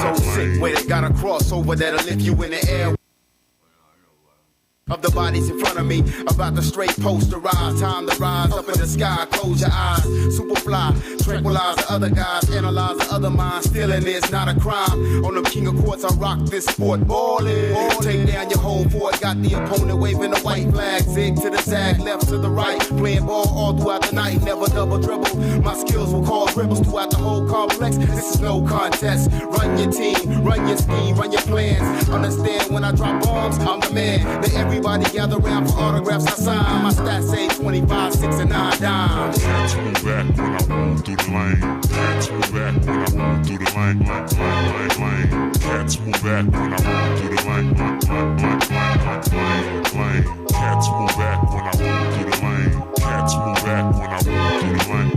So sick, where they got a crossover that'll lift you in the air. Of the bodies in front of me, about to straight posterize. Time to rise up in the sky, close your eyes. Superfly, tranquilize the other guys, analyze the other minds. Stealing is not a crime. On the king of courts, I rock this sport. Ballin', take down your whole fort. Got the opponent waving the white flag. Zig to the zag, left to the right. Playing ball all throughout the night, never double dribble. My skills will cause ripples throughout the whole complex. This is no contest. Run your team, run your scheme, run your plans. Understand when I drop bombs, I'm the man. Everybody gather around for autographs I sign. My stats say 25, 6, and 9 dimes. Cats move back when I move through the lane. Cats move back when I move through the lane. Lane. Cats move back when I move through the lane. Lane. Cats move back when I move through the lane. Cats move back when I move through the lane.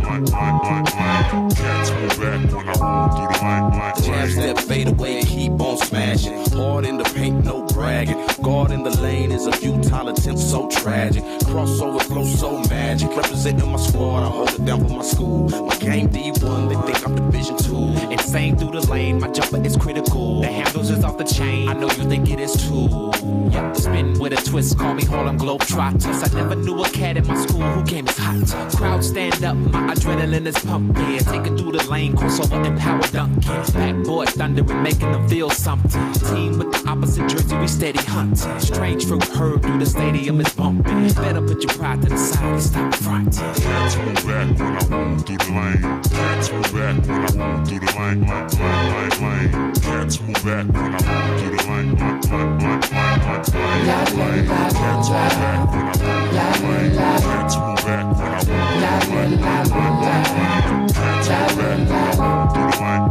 Cats move back when I move through the lane. Jab step, fade away, keep on smashing. Hard in the paint, no bragging. Guard in the lane is a futile attempt, so tragic. Crossover flow, so magic. Representing my squad, I hold it down for my school. My game D1, they think I'm Division 2. Insane through the lane, my jumper is critical. The handles is off the chain, I know you think it is too. Yeah, spin with a twist, call me Harlem Globetrotters. I never knew a cat in my school who game is hot. Crowd stand up, my adrenaline is pumping. Taking through the lane, crossover and power dunking. Backboard thundering, making them feel something. Team with the opposite jersey, we steady hunting. Strange fruit heard through the stadium is bumping. Better put your pride to the side and stop fronting. Cats move back when I move through the lane. Cats move back when I move through the lane. Lane. Cats move back when I move through the lane. Cats move back when I move through the lane. Cats move back when I move through the lane. Cats move back when I move through the lane.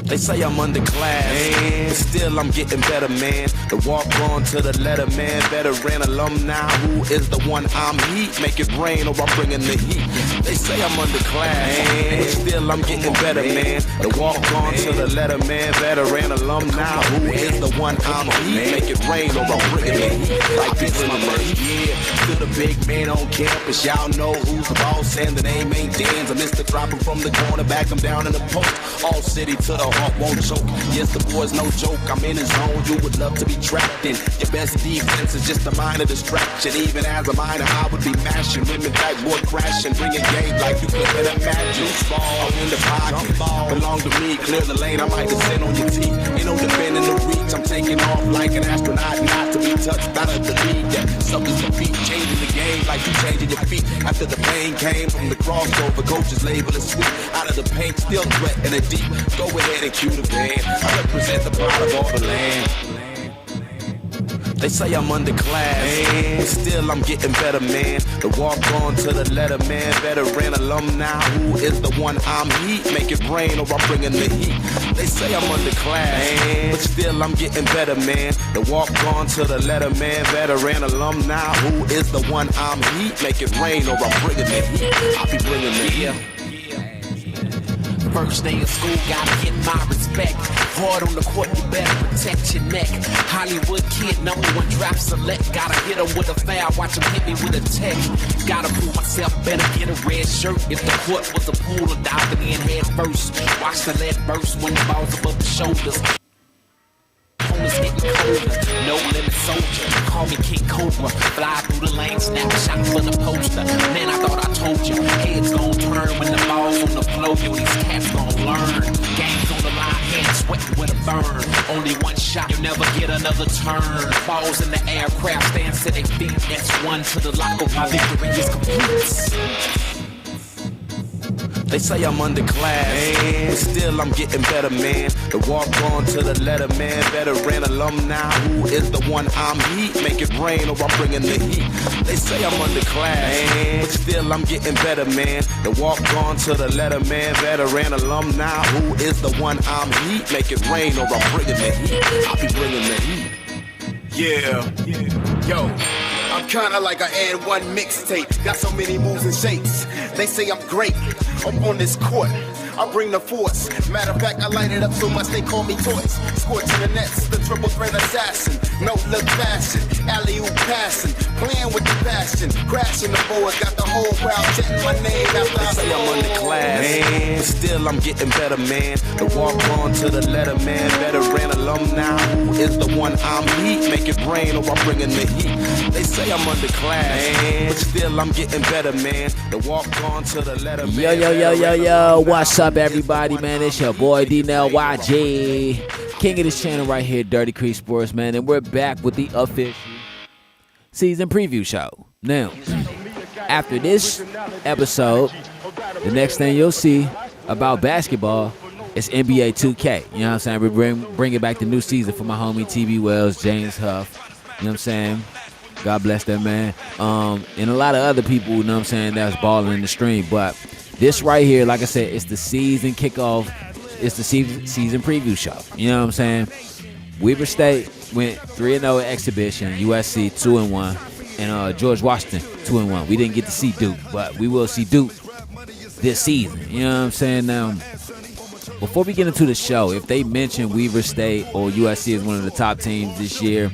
They say I'm underclassmen, but still I'm getting better, man. The walk on to the letter, man. Veteran alumni, who is the one I'm heat? Make it rain or I'm bringing the heat. They say I'm underclassmen, but still I'm getting better, man. The walk on to the letter, man. Veteran alumni, who is the one I'm heat? Make it rain or I'm bringing the heat. Like this, my first year, still the big man on campus. Y'all know who's the boss and the name ain't Dan's. I missed the dropper from the corner, back him down in the post. All city to the heart won't choke. Yes, the boy's no joke. I'm in his zone. You would love to be trapped in. Your best defense is just a minor distraction. Even as a minor, I would be mashing. Women backboard crashing. Bringing game like you couldn't imagine. Ball in the pocket. Belong to me. Clear the lane. I might descend on your teeth. Ain't no defending the reach. I'm taking off like an astronaut. Not to be touched. Out of the league. Yeah, something's to beat. Changing the game like you changing your feet. After the pain came from the crossover. Coaches label it sweet. Out of the paint, still sweating it deep. Go ahead and cue the band. I represent the pride of all the land. They say I'm underclassmen, but still I'm getting better, man. The walk on to the letter, man. Veteran alumni, who is the one I'm heat? Make it rain or I'm bringing the heat. They say I'm underclassmen, but still I'm getting better, man. The walk on to the letter, man. Veteran alumni, who is the one I'm heat? Make it rain or I'm bringing the heat. I'll be bringing the heat. First day of school, gotta get my respect. Hard on the court, you better protect your neck. Hollywood kid, number one draft select. Gotta hit him with a foul, watch him hit me with a tech. Gotta prove myself, better get a red shirt. If the court was a pool, I'll dive in head first. Watch the lead burst when the ball's above the shoulders. Opponents getting colder, no limit soldier. Call me King Cobra, fly through the lane, snapshot for the poster. Man, I thought I told you, heads gon' turn when the ball's on the floor. Yo, these cats gon' learn. Game's on the line, hands sweating with a burn. Only one shot, you never get another turn. Balls in the aircraft, stands to their feet. That's one to the locker, my victory is complete. They say I'm underclassmen, but still I'm getting better, man. The walk on to the letter, man. Veteran alumni, who is the one I'm heat? Make it rain or I'm bringing the heat. They say I'm underclassmen, but still I'm getting better, man. The walk on to the letter, man. Veteran alumni, who is the one I'm heat? Make it rain or I'm bringing the heat. I'll be bringing the heat. Yeah. Yo. I'm kinda like an and one mixtape. Got so many moves and shapes. They say I'm great. I'm on this court. I bring the force. Matter of fact, I light it up so much they call me toys. Scorching the nets, the triple threat assassin. No look fashion, alley-oop passing. Playing with the passion, crashing the boards. Got the whole crowd chanting my name after I say I'm underclass, but still I'm getting better, man. The walk on to the letter, man. Veteran alumni, who is the one I'm heat? Make it rain or I'm bringing the heat. They say I'm underclass, but still I'm getting better, man. The walk on to the letter, man. Yo, what's up, everybody, man? It's your boy D-Nell YG, king of this channel right here, Dirty Creek Sports, man, and we're back with the official season preview show. Now, after this episode, the next thing you'll see about basketball is NBA 2K. You know what I'm saying? We're bringing back the new season for my homie TB Wells, James Huff. You know what I'm saying? God bless that man. And a lot of other people, you know what I'm saying, that's balling in the stream. But this right here, like I said, it's the season kickoff. It's the season preview show. You know what I'm saying? Weber State went 3-0 exhibition. USC 2-1, and George Washington 2-1. We didn't get to see Duke, but we will see Duke this season. You know what I'm saying? Now, before we get into the show, if they mention Weber State or USC as one of the top teams this year,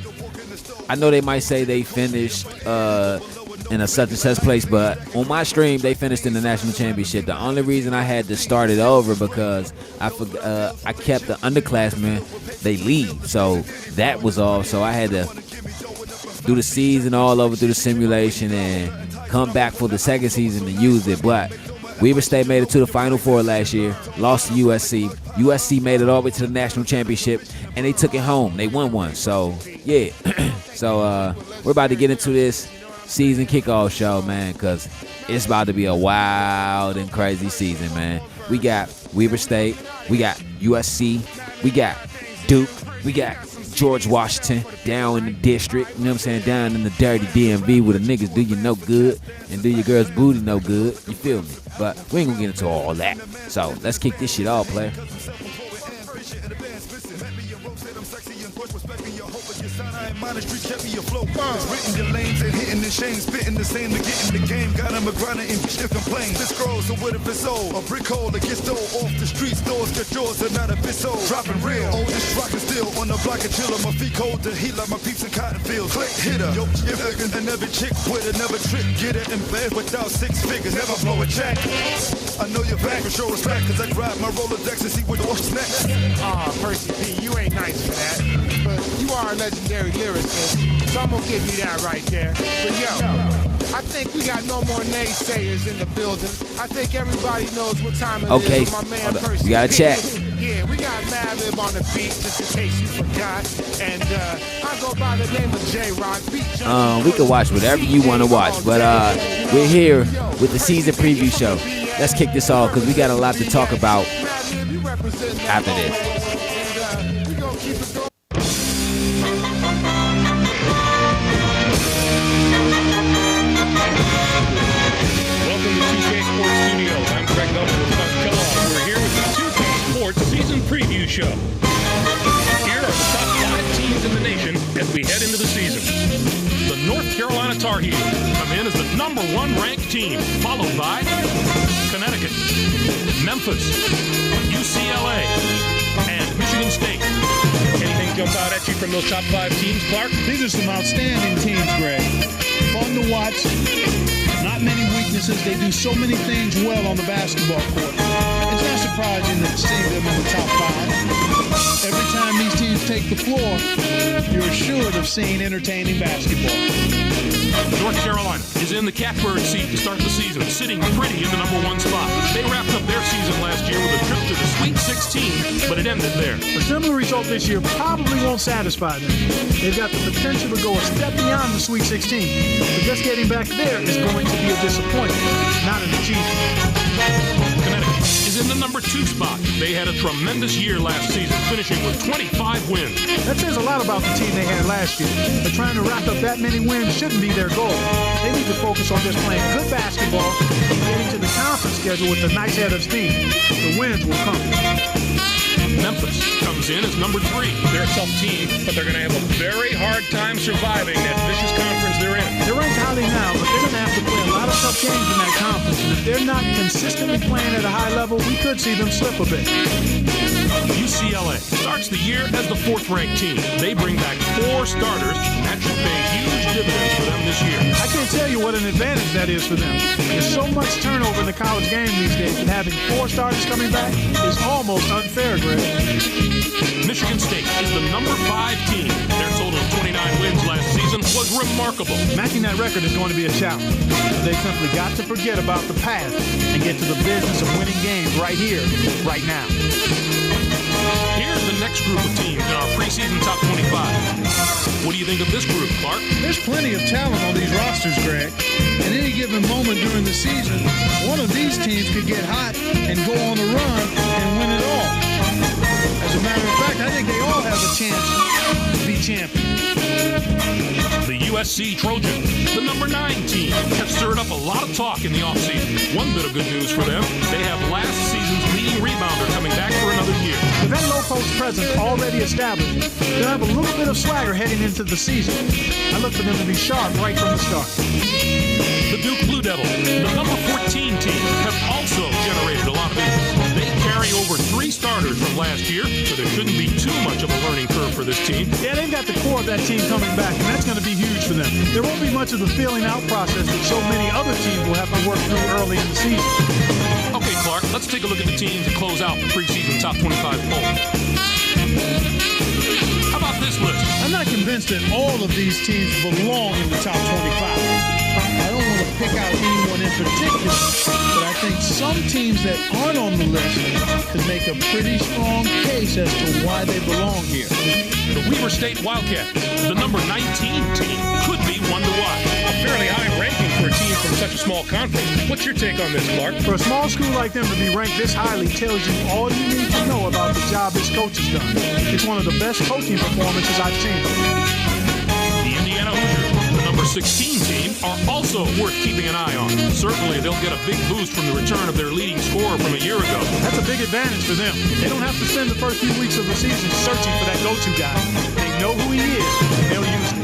I know they might say they finished in a such and such place, but on my stream they finished in the national championship. The only reason I had to start it over because I kept the underclassmen. They leave, so that was all. So I had to do the season all over through the simulation and come back for the second season to use it. But Weber State made it to the Final Four last year, lost to USC. USC made it all the way to the national championship, and they took it home. They won one. So yeah, so we're about to get into this season kickoff show, man, because it's about to be a wild and crazy season, man. We got Weber State, we got USC, we got Duke, we got George Washington down in the district, you know what I'm saying, down in the dirty DMV where the niggas do you no good and do your girl's booty no good, you feel me? But we ain't gonna get into all that. So let's kick this shit off, player. Street kept me afloat. Written your lanes and hitting the shame, spitting the same to get in the game. Got him a grinder and still complain. This grows, so what if it's old? A brick hole that gets stole off the street. Stores get yours and not a bit sold. Dropping real, oldest rockin' still on the block and chillin'. My feet cold to heat like my peeps in cotton fields. Click, hit her. Yo, and every chick with her, never trick. Get it in bed without 6 figures. Never blow a check. I know you're back and show respect, cause I grab my Rolodex and see what's next. Percy P, you ain't nice for that. But you are a legendary lyricist, so I'm gonna give you that right there. But yo, I think we got no more naysayers in the building. I think everybody knows what time it okay. is. My man Percy We got a chat. Yeah, we got Madlib on the beat, just in case you forgot. And I go by the name of J-Rock. We can watch whatever you want to watch, but we're here with the season preview show. Let's kick this off because we got a lot to talk about after this. Season preview show. Here are the top 5 teams in the nation as we head into the season. The North Carolina Tar Heels come in as the #1 ranked team, followed by Connecticut, Memphis, UCLA, and Michigan State. Anything jump out at you from those top 5 teams, Clark? These are some outstanding teams, Greg. Fun to watch. Not many weaknesses. They do so many things well on the basketball court. It's not surprising to see them in the top 5. Every time these teams take the floor, you're assured of seeing entertaining basketball. North Carolina is in the catbird seat to start the season, sitting pretty in the #1 spot. They wrapped up their season last year with a trip to the Sweet 16, but it ended there. A similar result this year probably won't satisfy them. They've got the potential to go a step beyond the Sweet 16, but just getting back there is going to be a disappointment, not an achievement. Connecticut is in the #2 spot. They had a tremendous year last season, finishing with 25 wins. That says a lot about the team they had last year. But trying to rack up that many wins shouldn't be their goal. They need to focus on just playing good basketball and getting to the conference schedule with a nice head of steam. The wins will come. Memphis comes in as number 3. They're a tough team, but they're going to have a very hard time surviving that vicious conference they're in. They're ranked highly now, but they're going to have to play a lot of tough games in that conference. And if they're not consistently playing at a high level, we could see them slip a bit. UCLA starts the year as the 4th-ranked team. They bring back 4 starters, and that should pay huge dividends for them this year. I can't tell you what an advantage that is for them. There's so much turnover in the college game these days that having 4 starters coming back is almost unfair, Greg. Michigan State is the number 5 team. Their total of 29 wins last season was remarkable. Matching that record is going to be a challenge. They simply got to forget about the past and get to the business of winning games right here, right now. Here's the next group of teams in our preseason top 25. What do you think of this group, Clark? There's plenty of talent on these rosters, Greg. At any given moment during the season, one of these teams could get hot and go on a run and win it all. As a matter of fact, I think they all have a chance to be champions. The USC Trojans, the number 9 team, have stirred up a lot of talk in the offseason. One bit of good news for them, they have last season's leading rebounder coming back for another year. With that low-post presence already established, they'll have a little bit of swagger heading into the season. I look for them to be sharp right from the start. The Duke Blue Devils, the number 14 team, have also generated a lot of interest. They carry over 3 starters from last year, so there shouldn't be too much of a learning curve for this team. Yeah, they've got the core of that team coming back, and that's going to be huge for them. There won't be much of the filling out process that so many other teams will have to work through early in the season. Okay, Clark, let's take a look at the teams that close out the preseason top 25 poll. How about this list? I'm not convinced that all of these teams belong in the top 25. I don't want to pick out anyone in particular, but I think some teams that aren't on the list could make a pretty strong case as to why they belong here. The Weber State Wildcats, the number 19 team, could be one to watch. A fairly high ranking for a team from such a small conference. What's your take on this, Clark? For a small school like them to be ranked this highly tells you all you need to know about the job this coach has done. It's one of the best coaching performances I've seen. The Indiana Hoosiers, the number 16 team, are also worth keeping an eye on. Certainly, they'll get a big boost from the return of their leading scorer from a year ago. That's a big advantage for them. They don't have to spend the first few weeks of the season searching for that go-to guy. They know who he is, and they'll use him.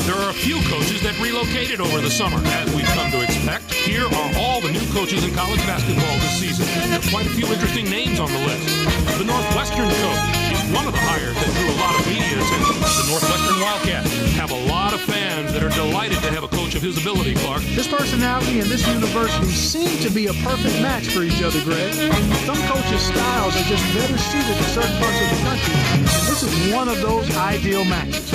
There are a few coaches that relocated over the summer, as we've come to expect. Here are all the new coaches in college basketball this season. There are quite a few interesting names on the list. The Northwestern coach is one of the hires that drew a lot of media attention. The Northwestern Wildcats have a lot of fans that are delighted to have a coach of his ability, Clark. This personality and this university seem to be a perfect match for each other, Greg. Some coaches' styles are just better suited to certain parts of the country, and this is one of those ideal matches.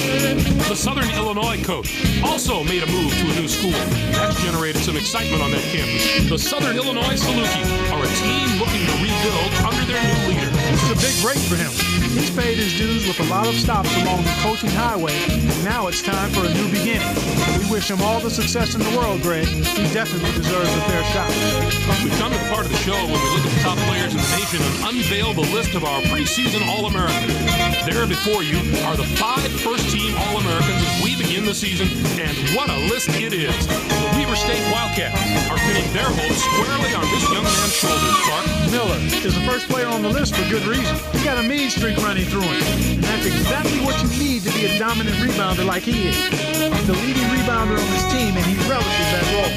The Southern Illinois coach also made a move to a new school. That's generated some excitement on that campus. The Southern Illinois Salukis are a team looking to rebuild under their new leader. This is a big break for him. He's paid his dues with a lot of stops along the coaching highway, and now it's time for a new beginning. We wish him all the success in the world, Greg. He definitely deserves a fair shot. We've come to the part of the show when we look at the top players in the nation and unveil the list of our preseason All-Americans. There before you are the 5 first-team All-Americans as we begin the season, and what a list it is. The Weber State Wildcats are pinning their hopes squarely on this young man's shoulders, Clark. Miller is the first player on the list for good reason. He got a mean streak running through him, and that's exactly what you need to be a dominant rebounder like he is. He's the leading rebounder on his team, and he relishes that role.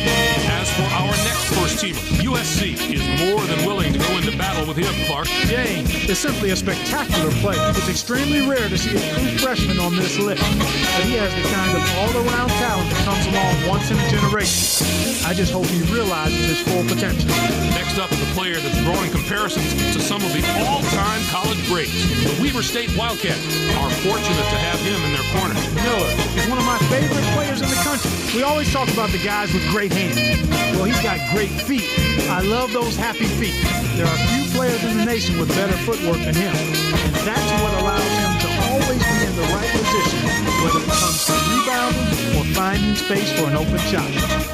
As for our next first-teamer, USC is more than willing to go into battle with him, Clark. James is simply a spectacular player. It's extremely rare to see a true freshman on this list, but he has the kind of all-around talent that comes along once in a generation. I just hope he realizes his full potential. Next up is a player that's drawing comparisons to some of the all-time college greats. The Weber State Wildcats are fortunate to have him in their corner. Miller is one of my favorite players in the country. We always talk about the guys with great hands. Well, he's got great feet. I love those happy feet. There are few players in the nation with better footwork than him, and that's what allows him to always be in the right position, whether it comes to rebounding or finding space for an open shot.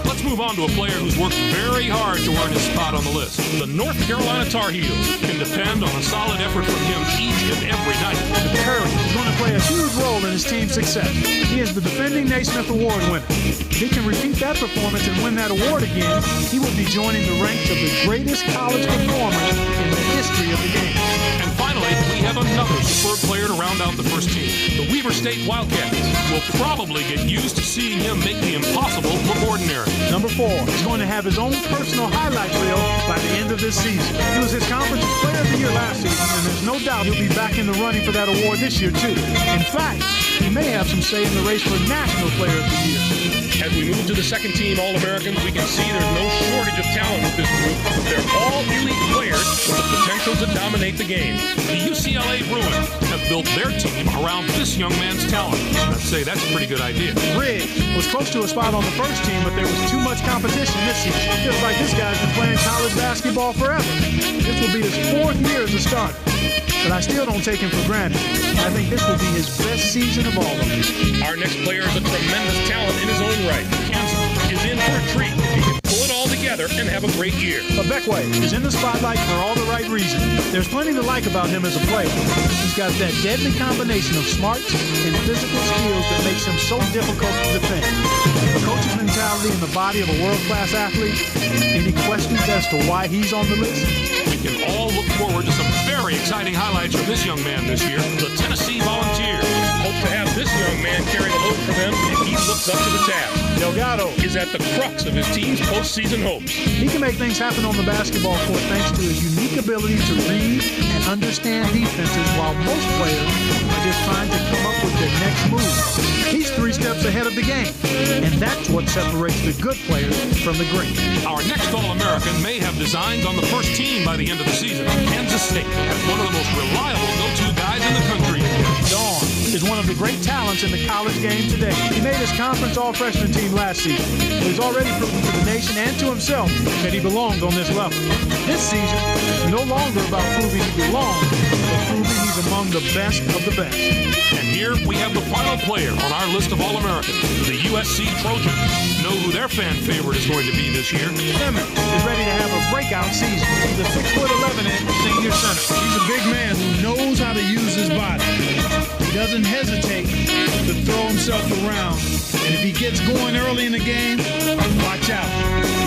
Let's move on to a player who's worked very hard to earn his spot on the list. The North Carolina Tar Heels can depend on a solid effort from him each and every night. The Courage is going to play a huge role in his team's success. He is the defending Naismith Award winner. If he can repeat that performance and win that award again, he will be joining the ranks of the greatest college performers in the history of the game. And finally, we have another superb player to round out the first team. The Weber State Wildcats will probably get used to seeing him make the impossible look ordinary. Number 4 is going to have his own personal highlight reel by the end of this season. He was his conference player of the year last season, and there's no doubt he'll be back in the running for that award this year, too. In fact, he may have some say in the race for National Player of the Year. As we move to the second team All-Americans, we can see there's no shortage of talent with this group. They're all elite players with the potential to dominate the game. The UCLA Bruins have built their team around this young man's talent. I'd say that's a pretty good idea. Rigg was close to a spot on the first team, but there was too much competition this season. It feels like this guy's been playing college basketball forever. This will be his 4th year as a starter, but I still don't take him for granted. I think this will be his best season of all of them. Our next player is a tremendous talent in his own right. Kansas is in for a treat if he can pull it all together and have a great year. Bekwe is in the spotlight for all the right reasons. There's plenty to like about him as a player. He's got that deadly combination of smarts and physical skills that makes him so difficult to defend. The coach's mentality in the body of a world-class athlete. Any questions as to why he's on the list? We can all look forward to some very exciting highlights from this young man this year, the Tennessee Volunteers. Hope to have this young man carry the load for them, and he looks up to the task. Delgado is at the crux of his team's postseason hopes. He can make things happen on the basketball court thanks to his unique ability to read and understand defenses, while most players are just trying to come up with their next move. He's 3 steps ahead of the game, and that's what separates the good players from the great. Our next All-American may have designs on the first team by the end of the season. Kansas State has one of the most reliable go-to guys in the country. Dawn is one of the great talents in the college game today. He made his conference all-freshman team last season. He's already proven to the nation and to himself that he belongs on this level. This season is no longer about proving he belongs, but proving he's among the best of the best. And here we have the final player on our list of All-Americans, the USC Trojans. Know who their fan favorite is going to be this year. Emmett is ready to have a breakout season. He's a 6'11" senior center. He's a big man who knows how to use his body. He doesn't hesitate to throw himself around. And if he gets going early in the game, watch out,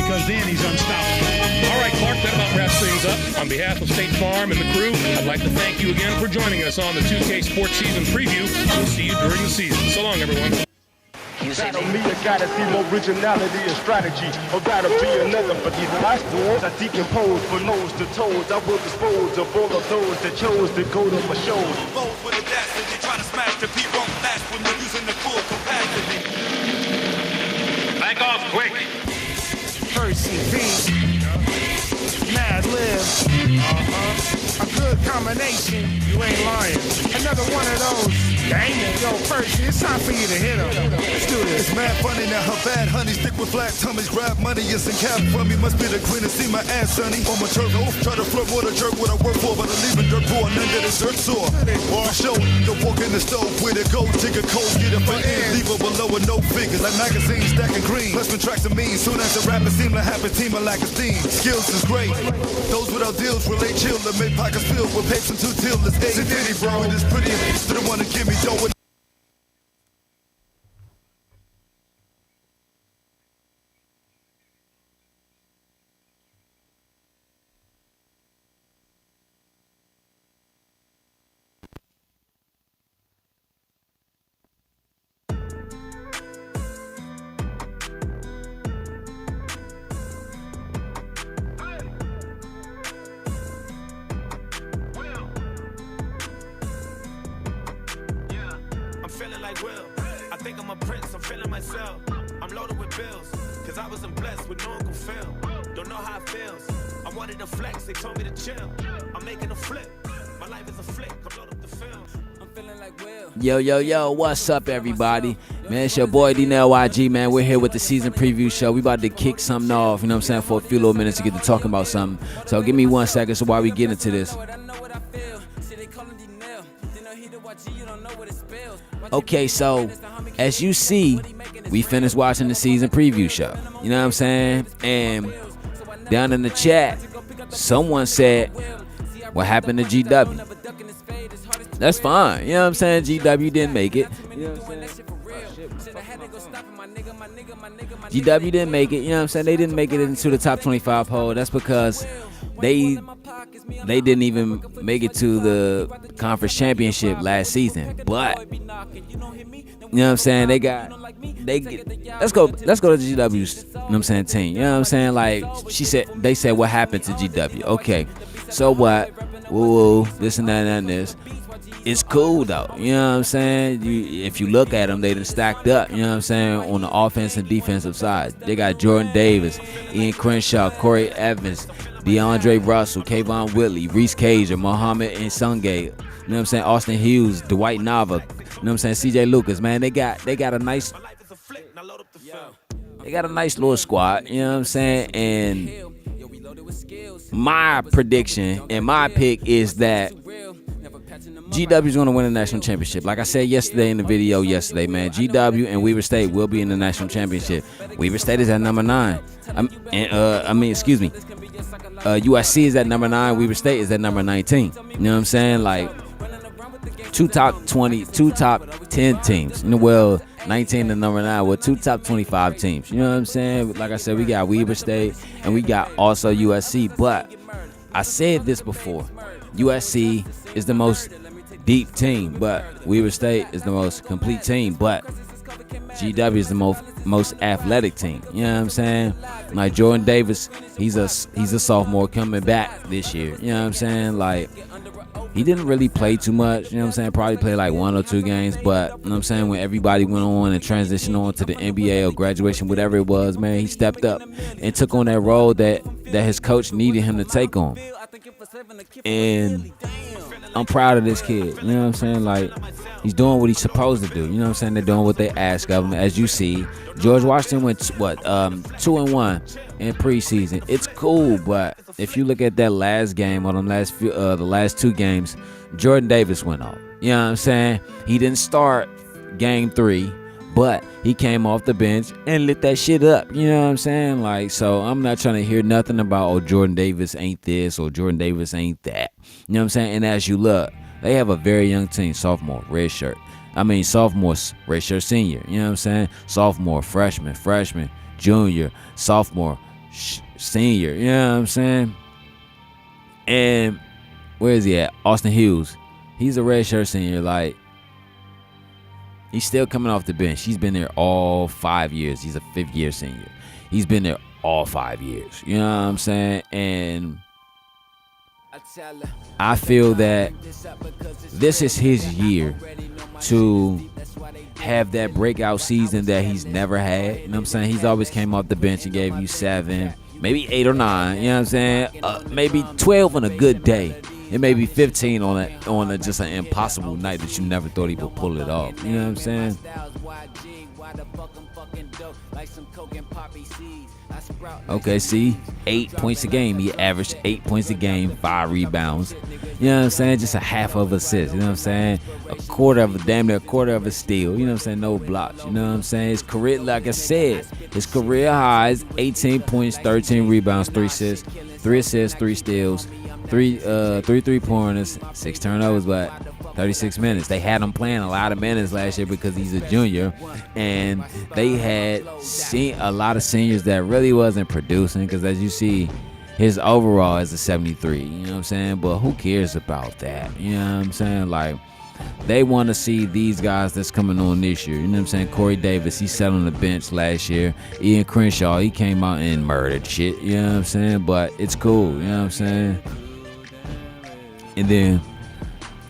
because then he's unstoppable. All right, Clark, that about wraps things up. On behalf of State Farm and the crew, I'd like to thank you again for joining us on the 2K Sports Season Preview. We'll see you during the season. So long, everyone. Battle me, I gotta see more originality and strategy. Or gotta be another for these last words. I decompose from nose to toes. I will dispose of all of those that chose to go to my shows. Rolls with a dash as they try to smash the beat won't last when you're using the full capacity. Back off quick. Percy V. Mad Lib. A good combination. You ain't lying. Another one of those. Dang it. Yo, Percy, it's time for you to hit him. Let's do this. It's mad funny now her bad honey stick with flat tummies, grab money, it's in cap for me. Must be the queen to see my ass, sonny. On my turf, try to flirt with a jerk what I work for, but I'm leaving dirt poor and under the dirt sore. Or I show the walk in the stove with a gold digger cold, get it for ends, leave her below with no figures. Like magazines stacking green, plus tracks of mean. Soon as the rappers seem to have a team, I lack esteem. Skills is great. Those without deals relate chill and make pockets filled with papes and 2 tildes. Hey, Diddy, bro, it is pretty. To the one to give me dough. Yo, what's up, everybody? Man, it's your boy, DNLYG, man. We're here with the season preview show. We about to kick something off, you know what I'm saying, for a few little minutes to get to talking about something. So give me 1 second so while we get into this. Okay, so as you see, we finished watching the season preview show. You know what I'm saying? And down in the chat, someone said, what happened to GW? That's fine. You know what I'm saying? GW didn't make it. You know what I'm saying? GW didn't make it. You know what I'm saying? They didn't make it into the top 25 poll. That's because they they didn't even make it to the conference championship last season. But you know what I'm saying? Let's go to GW's, you know what I'm saying, team. You know what I'm saying? Like they said what happened to GW. Okay. So what? Woo, this and that and this. It's cool though, you know what I'm saying? If you look at them, they done stacked up, you know what I'm saying, on the offense and defensive side. They got Jordan Davis, Ian Crenshaw, Corey Evans, DeAndre Russell, Kayvon Whitley, Reese Cager, Mohammed and Sungay, you know what I'm saying, Austin Hughes, Dwight Nava, you know what I'm saying, CJ Lucas, man. They got a nice little squad, you know what I'm saying? And my prediction and my pick is that GW is going to win the national championship. Like I said yesterday in the video man, GW and Weber State will be in the national championship. Weber State is at number 9. USC is at number 9. Weber State is at number 19. You know what I'm saying? Like, two top 10 teams. Well, 19 to number 9 with 2 top 25 teams. You know what I'm saying? Like I said, we got Weber State and we got also USC. But I said this before. USC is the most deep team, but Weber State is the most complete team, but GW is the most athletic team. You know what I'm saying? Like Jordan Davis, he's a sophomore coming back this year. You know what I'm saying? Like, he didn't really play too much. You know what I'm saying? Probably played like 1 or 2 games, but you know what I'm saying, when everybody went on and transitioned on to the NBA or graduation, whatever it was, man, he stepped up and took on that role that his coach needed him to take on. And I'm proud of this kid. You know what I'm saying? Like, he's doing what he's supposed to do. You know what I'm saying? They're doing what they ask of him. As you see, George Washington went 2-1 in preseason. It's cool, but if you look at that last game or the last 2 games, Jordan Davis went off. You know what I'm saying? He didn't start game 3, but he came off the bench and lit that shit up. You know what I'm saying? Like, so I'm not trying to hear nothing about, oh, Jordan Davis ain't this or Jordan Davis ain't that. You know what I'm saying? And as you look, they have a very young team, sophomore, redshirt, senior. You know what I'm saying? Sophomore, freshman, junior, sophomore, senior. You know what I'm saying? And where is he at? Austin Hughes. He's a redshirt senior. Like, he's still coming off the bench. He's been there all 5 years. He's a 5th-year senior. He's been there all 5 years. You know what I'm saying? And I feel that this is his year to have that breakout season that he's never had. You know what I'm saying? He's always came off the bench and gave you 7, maybe 8 or 9. You know what I'm saying? Maybe 12 on a good day. It may be 15 on just an impossible night that you never thought he would pull it off. You know what I'm saying? Okay, see, 8 points a game. He averaged 8 points a game, 5 rebounds. You know what I'm saying? Just a half of assist. You know what I'm saying? Damn near a quarter of a steal. You know what I'm saying? No blocks. You know what I'm saying? His career, like I said, his career highs: 18 points, 13 rebounds, 3 assists, 3 steals, 3 3-pointers, 6 turnovers, but 36 minutes. They had him playing a lot of minutes last year because he's a junior, and they had seen a lot of seniors that really wasn't producing, because as you see, his overall is a 73. You know what I'm saying? But who cares about that? You know what I'm saying? Like, they want to see these guys that's coming on this year. You know what I'm saying? Corey Davis, he sat on the bench last year. Ian Crenshaw, he came out and murdered shit. You know what I'm saying? But it's cool. You know what I'm saying? And then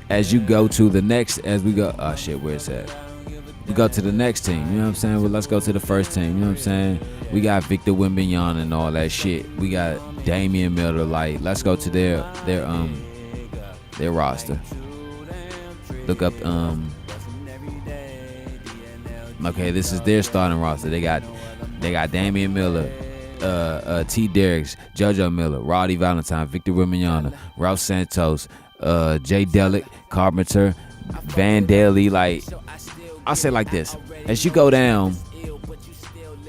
as you go to the next, as we go, oh shit, where's that? We go to the next team, you know what I'm saying? Well, let's go to the first team, you know what I'm saying? We got Victor Wembanyama and all that shit. We got Damian Miller. Like, let's go to their roster. Look up, okay, this is their starting roster. They got Damian Miller, T. Derricks, JoJo Miller, Roddy Valentine, Victor Wembanyama, Ralph Santos, Jay Delic, Carpenter, Van Daly. Like, I'll say like this: as you go down,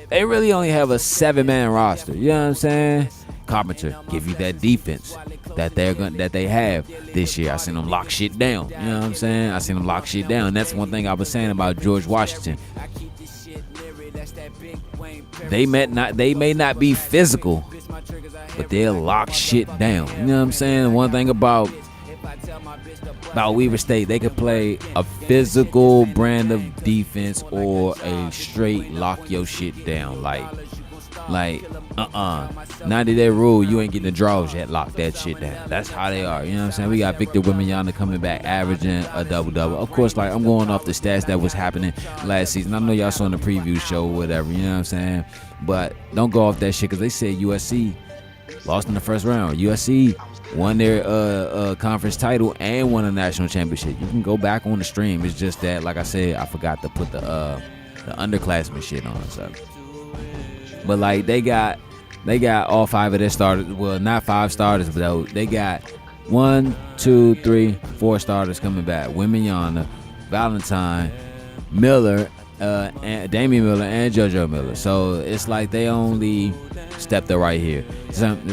they really only have a 7-man roster. You know what I'm saying? Carpenter give you that defense that they have this year. I seen them lock shit down. You know what I'm saying? I seen them lock shit down. That's one thing I was saying about George Washington. They may not be physical, but they'll lock shit down. You know what I'm saying? One thing about Weber State, they could play a physical brand of defense or a straight lock your shit down. Like 90-day rule, you ain't getting the draws yet, lock that shit down. That's how they are. You know what I'm saying? We got Victor Wembanyama coming back, averaging a double-double. Of course, like, I'm going off the stats that was happening last season. I know y'all saw in the preview show or whatever, you know what I'm saying? But don't go off that shit, because they said USC lost in the first round. USC won their conference title and won a national championship. You can go back on the stream. It's just that, like I said, I forgot to put the underclassmen shit on. So, but like they got all 5 of their starters. Well, not 5 starters, but they got 1, 2, 3, 4 starters coming back. Wembanyama, Valentine, Miller, and Damian Miller, and JoJo Miller. So it's like they only stepped up right here.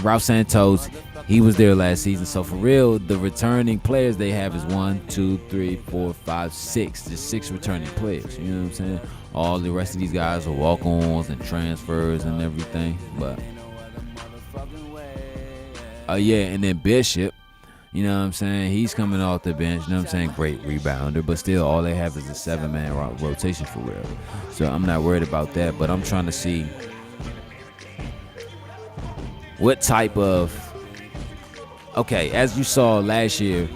Ralph Santos, he was there last season. So for real, the returning players they have is 1, 2, 3, 4, 5, 6. There's 6 returning players. You know what I'm saying? All the rest of these guys are walk-ons and transfers and everything. But yeah, and then Bishop, you know what I'm saying? He's coming off the bench. You know what I'm saying? Great rebounder, but still, all they have is a 7-man rotation for real. So I'm not worried about that. But I'm trying to see what type of. Okay, as you saw last year,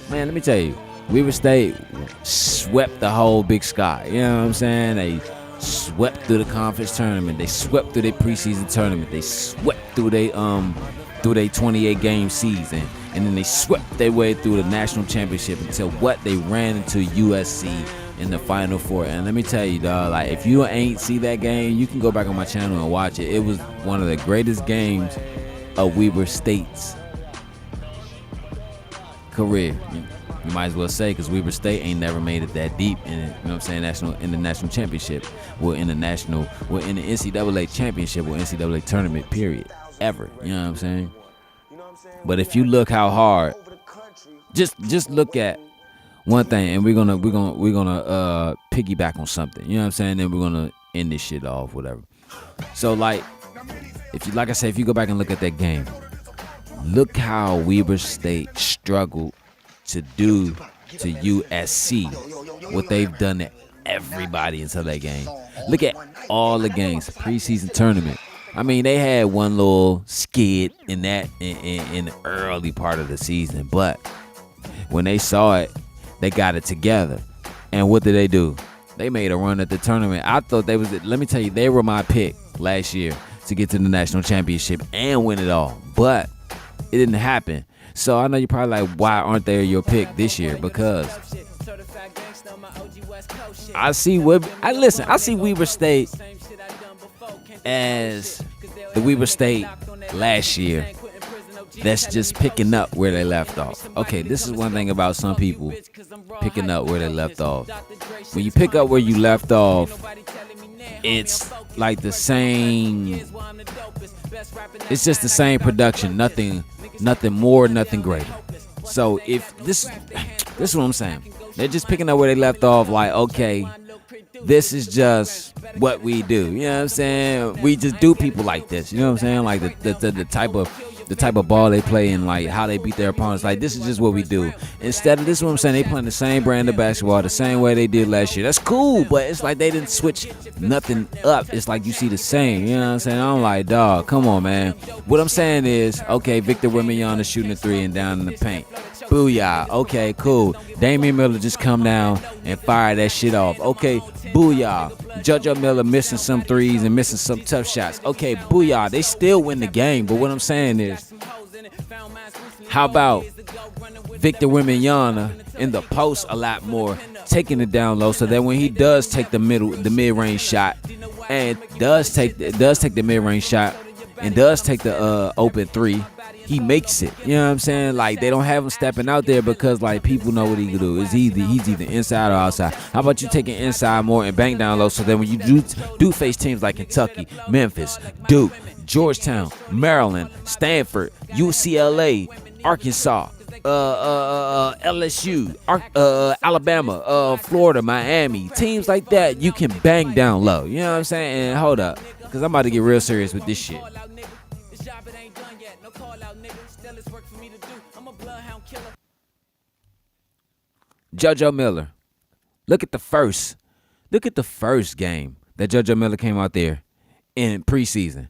man, let me tell you, Weber State swept the whole Big Sky. You know what I'm saying? They swept through the conference tournament. They swept through their preseason tournament. They swept through their 28-game season. And then they swept their way through the national championship until they ran into USC in the Final Four. And let me tell you, dog, like, if you ain't see that game, you can go back on my channel and watch it. It was one of the greatest games of Weber State's career. You might as well say, because Weber State ain't never made it that deep in it. You know what I'm saying? In the national championship, in the NCAA championship or NCAA tournament period ever. You know what I'm saying? But if you look how hard, just look at one thing, and we're gonna piggyback on something. You know what I'm saying? Then we're gonna end this shit off, whatever. So like I said, if you go back and look at that game, look how Weber State struggled to do to USC what they've done to everybody until that game. Look at all the games, preseason tournament. I mean, they had one little skid in the early part of the season, but when they saw it, they got it together. And what did they do? They made a run at the tournament. I thought let me tell you, they were my pick last year to get to the national championship and win it all, but it didn't happen. So I know you're probably like, why aren't they your pick this year? Because I see Weber State as the Weber State last year that's just picking up where they left off. Okay, this is one thing about some people picking up where they left off. When you pick up where you left off, it's like the same. It's just the same production, nothing more, nothing greater. So if this is what I'm saying. They're just picking up where they left off. Like, okay, this is just what we do. You know what I'm saying? We just do people like this. You know what I'm saying? Like the type of ball they play and like how they beat their opponents. Like, this is just what we do. Instead of this is what I'm saying, they playing the same brand of basketball the same way they did last year. That's cool, but it's like they didn't switch nothing up. It's like you see the same. You know what I'm saying? I'm like, dog, come on, man. What I'm saying is, okay, Victor Wembanyama shooting a 3 and down in the paint. Booyah. Okay, cool. Damian Miller just come down and fire that shit off. Okay, booyah. JoJo Miller missing some threes and missing some tough shots. Okay, booyah. They still win the game. But what I'm saying is, how about Victor Wembanyama in the post a lot more, taking it down low, so that when he does take the mid-range shot and does take the mid-range shot and does take the open 3, he makes it. You know what I'm saying? Like, they don't have him stepping out there because, like, people know what he can do. He's either inside or outside. How about you taking inside more and bang down low, so that when you do face teams like Kentucky, Memphis, Duke, Georgetown, Maryland, Stanford, UCLA, Arkansas, LSU, Alabama, Florida, Miami, teams like that, you can bang down low. You know what I'm saying? And hold up, because I'm about to get real serious with this shit. work for me to do. I'm a bloodhound killer. JoJo Miller. Look at the first game that JoJo Miller came out there in preseason.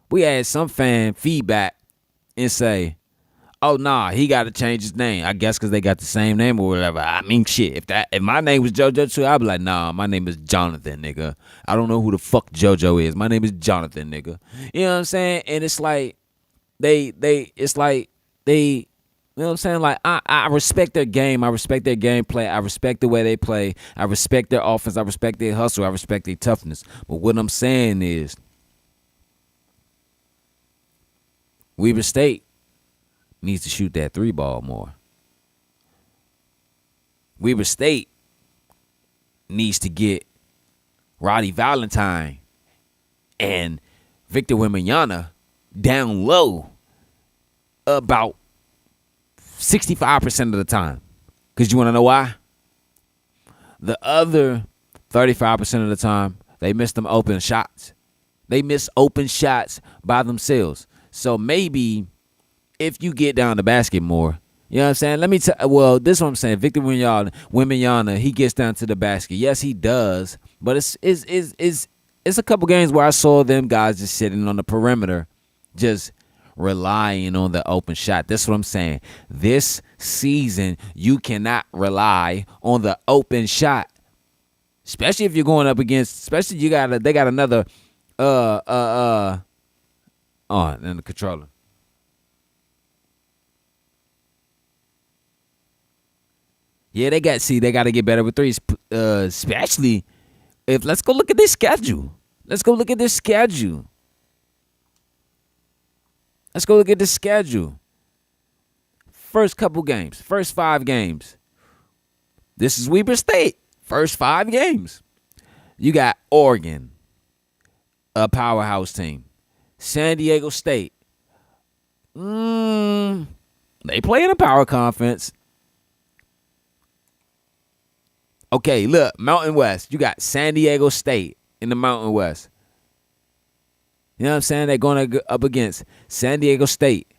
We had some fan feedback and say, oh, nah, he got to change his name. I guess because they got the same name or whatever. I mean, shit, if my name was JoJo too, I'd be like, nah, my name is Jonathan, nigga. I don't know who the fuck JoJo is. My name is Jonathan, nigga. You know what I'm saying? And it's like, you know what I'm saying? Like, I respect their game. I respect their gameplay. I respect the way they play. I respect their offense. I respect their hustle. I respect their toughness. But what I'm saying is, Weber State needs to shoot that 3-ball more. Weber State needs to get Roddy Valentine and Victor Wembanyama down low about 65% of the time. Because you want to know why? The other 35% of the time, they miss them open shots. They miss open shots by themselves. So maybe if you get down the basket more, you know what I'm saying? Let me tell. Well, this is what I'm saying. Victor Wembanyama, he gets down to the basket. Yes, he does. But it's a couple games where I saw them guys just sitting on the perimeter, just relying on the open shot. That's what I'm saying. This season, you cannot rely on the open shot, especially if you're going up against. Especially they got another and the controller. Yeah, they got to get better with threes, especially if let's go look at this schedule. Let's go look at this schedule. First couple games, first 5 games. This is Weber State. First 5 games. You got Oregon, a powerhouse team. San Diego State. They play in a power conference. Okay, look, Mountain West. You got San Diego State in the Mountain West. You know what I'm saying? They're going up against San Diego State,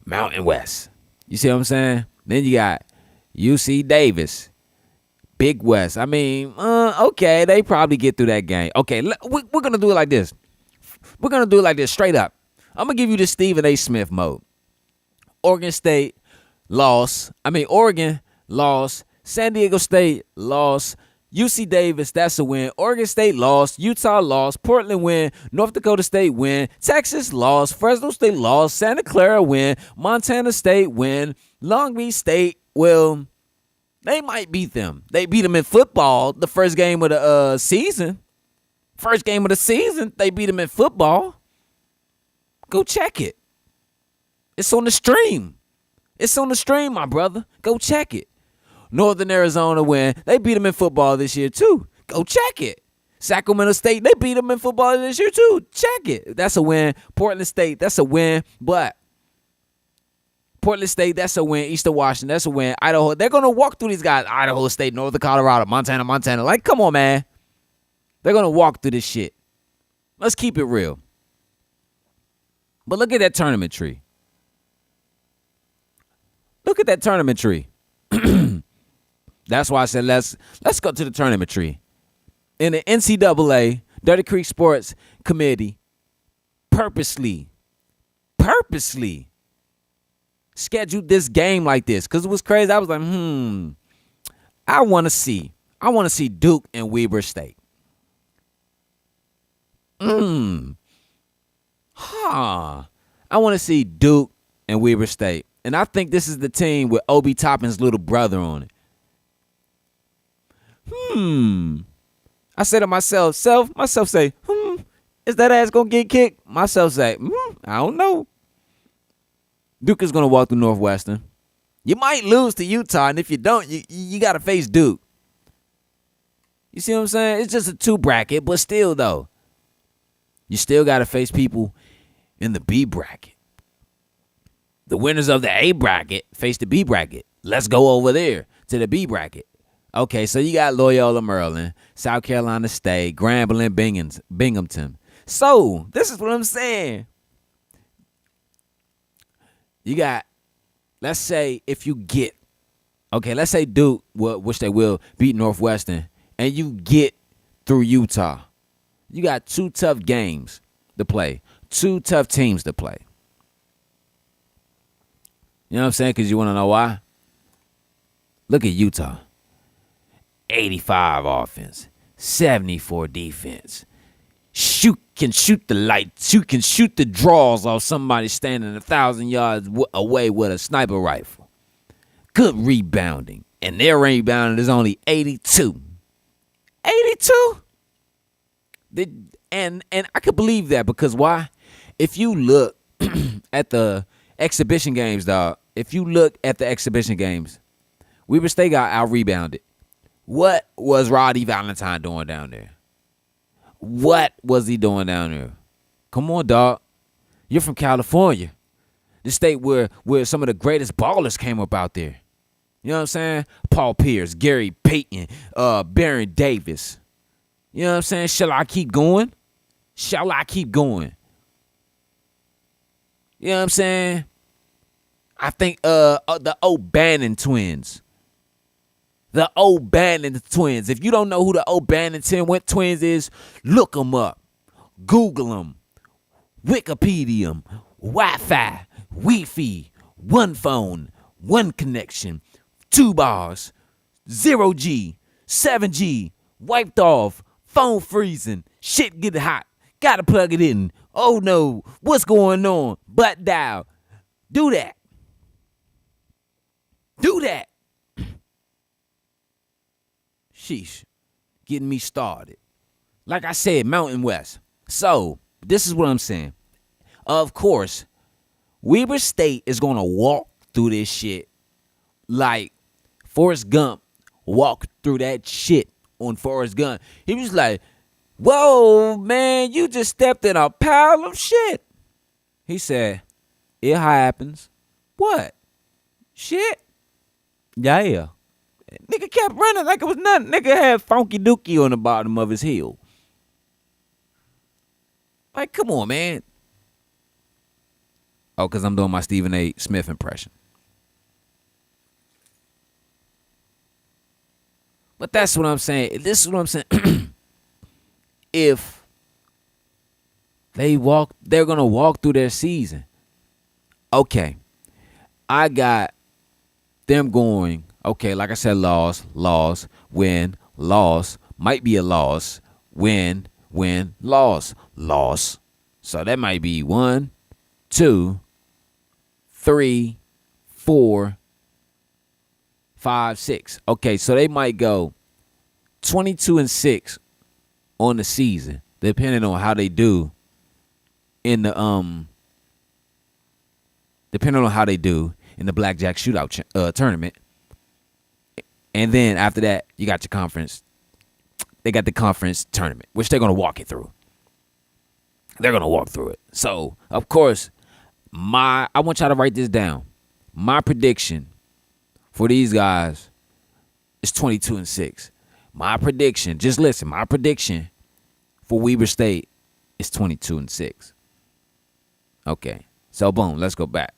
Mountain West. You see what I'm saying? Then you got UC Davis, Big West. I mean, okay, they probably get through that game. Okay, we're going to do it like this. We're going to do it like this, straight up. I'm going to give you the Stephen A. Smith mode. Oregon State lost. Oregon lost. San Diego State lost. UC Davis, that's a win. Oregon State lost. Utah lost. Portland win. North Dakota State win. Texas lost. Fresno State lost. Santa Clara win. Montana State win. Long Beach State, well, they might beat them. They beat them in football the first game of the season. First game of the season, they beat them in football. Go check it. It's on the stream. It's on the stream, my brother. Go check it. Northern Arizona win. They beat them in football this year, too. Go check it. Sacramento State, they beat them in football this year, too. Check it. That's a win. Portland State, that's a win. But Portland State, that's a win. Eastern Washington, that's a win. Idaho, they're going to walk through these guys. Idaho State, Northern Colorado, Montana. Like, come on, man. They're going to walk through this shit. Let's keep it real. But look at that tournament tree. Look at that tournament tree. That's why I said let's go to the tournament tree. In the NCAA, Dirty Creek Sports Committee purposely scheduled this game like this because it was crazy. I was like, I want to see Duke and Weber State. I want to see Duke and Weber State. And I think this is the team with Obi Toppin's little brother on it. I say to myself say, is that ass going to get kicked? Myself say, I don't know. Duke is going to walk through Northwestern. You might lose to Utah, and if you don't, you got to face Duke. You see what I'm saying? It's just a 2 bracket, but still, though. You still got to face people in the B bracket. The winners of the A bracket face the B bracket. Let's go over there to the B bracket. Okay, so you got Loyola Maryland, South Carolina State, Grambling, Binghamton. So, this is what I'm saying. You got let's say if you get, okay, let's say Duke, which they will, beat Northwestern, and you get through Utah. You got 2 tough games to play, 2 tough teams to play. You know what I'm saying? Because you want to know why? Look at Utah. 85 offense, 74 defense. Can shoot the lights. You can shoot the draws off somebody standing 1,000 yards away with a sniper rifle. Good rebounding. And their rebounding is only 82. 82? And I could believe that because why? If you look at the exhibition games, dog, Weber State got out-rebounded. What was Roddy Valentine doing down there? What was he doing down there? Come on, dog. You're from California. The state where some of the greatest ballers came up out there. You know what I'm saying? Paul Pierce, Gary Payton, Baron Davis. You know what I'm saying? Shall I keep going? You know what I'm saying? I think the O'Bannon twins. The O'Bannon twins. If you don't know who the O'Bannon twins is, look them up. Google them. Wikipedia them. Wi-Fi. Wi-Fi. One phone. One connection. 2 bars. 0G. 7G. Wiped off. Phone freezing. Shit get hot. Gotta plug it in. Oh no. What's going on? Butt dial. Do that. Sheesh. Getting me started. Like I said, Mountain West. So, this is what I'm saying. Of course, Weber State is going to walk through this shit like Forrest Gump walked through that shit on Forrest Gump. He was like, whoa, man, you just stepped in a pile of shit. He said, it happens. What? Shit? Yeah. Nigga kept running like it was nothing. Nigga had Funky Dookie on the bottom of his heel. Like, come on, man. Oh, because I'm doing my Stephen A. Smith impression. But that's what I'm saying. This is what I'm saying. If they're going to walk through their season. Okay. I got them going, okay, like I said, loss, win, loss, might be a loss, win, loss. So that might be 1, 2, 3, 4, 5, 6. Okay, so they might go 22-6 on the season, depending on how they do in the blackjack shootout tournament. And then after that, you got your conference. They got the conference tournament, which they're going to walk it through. They're going to walk through it. So, of course, I want y'all to write this down. My prediction for these guys is 22-6. My prediction, just listen, my prediction for Weber State is 22-6. Okay. So, boom, let's go back.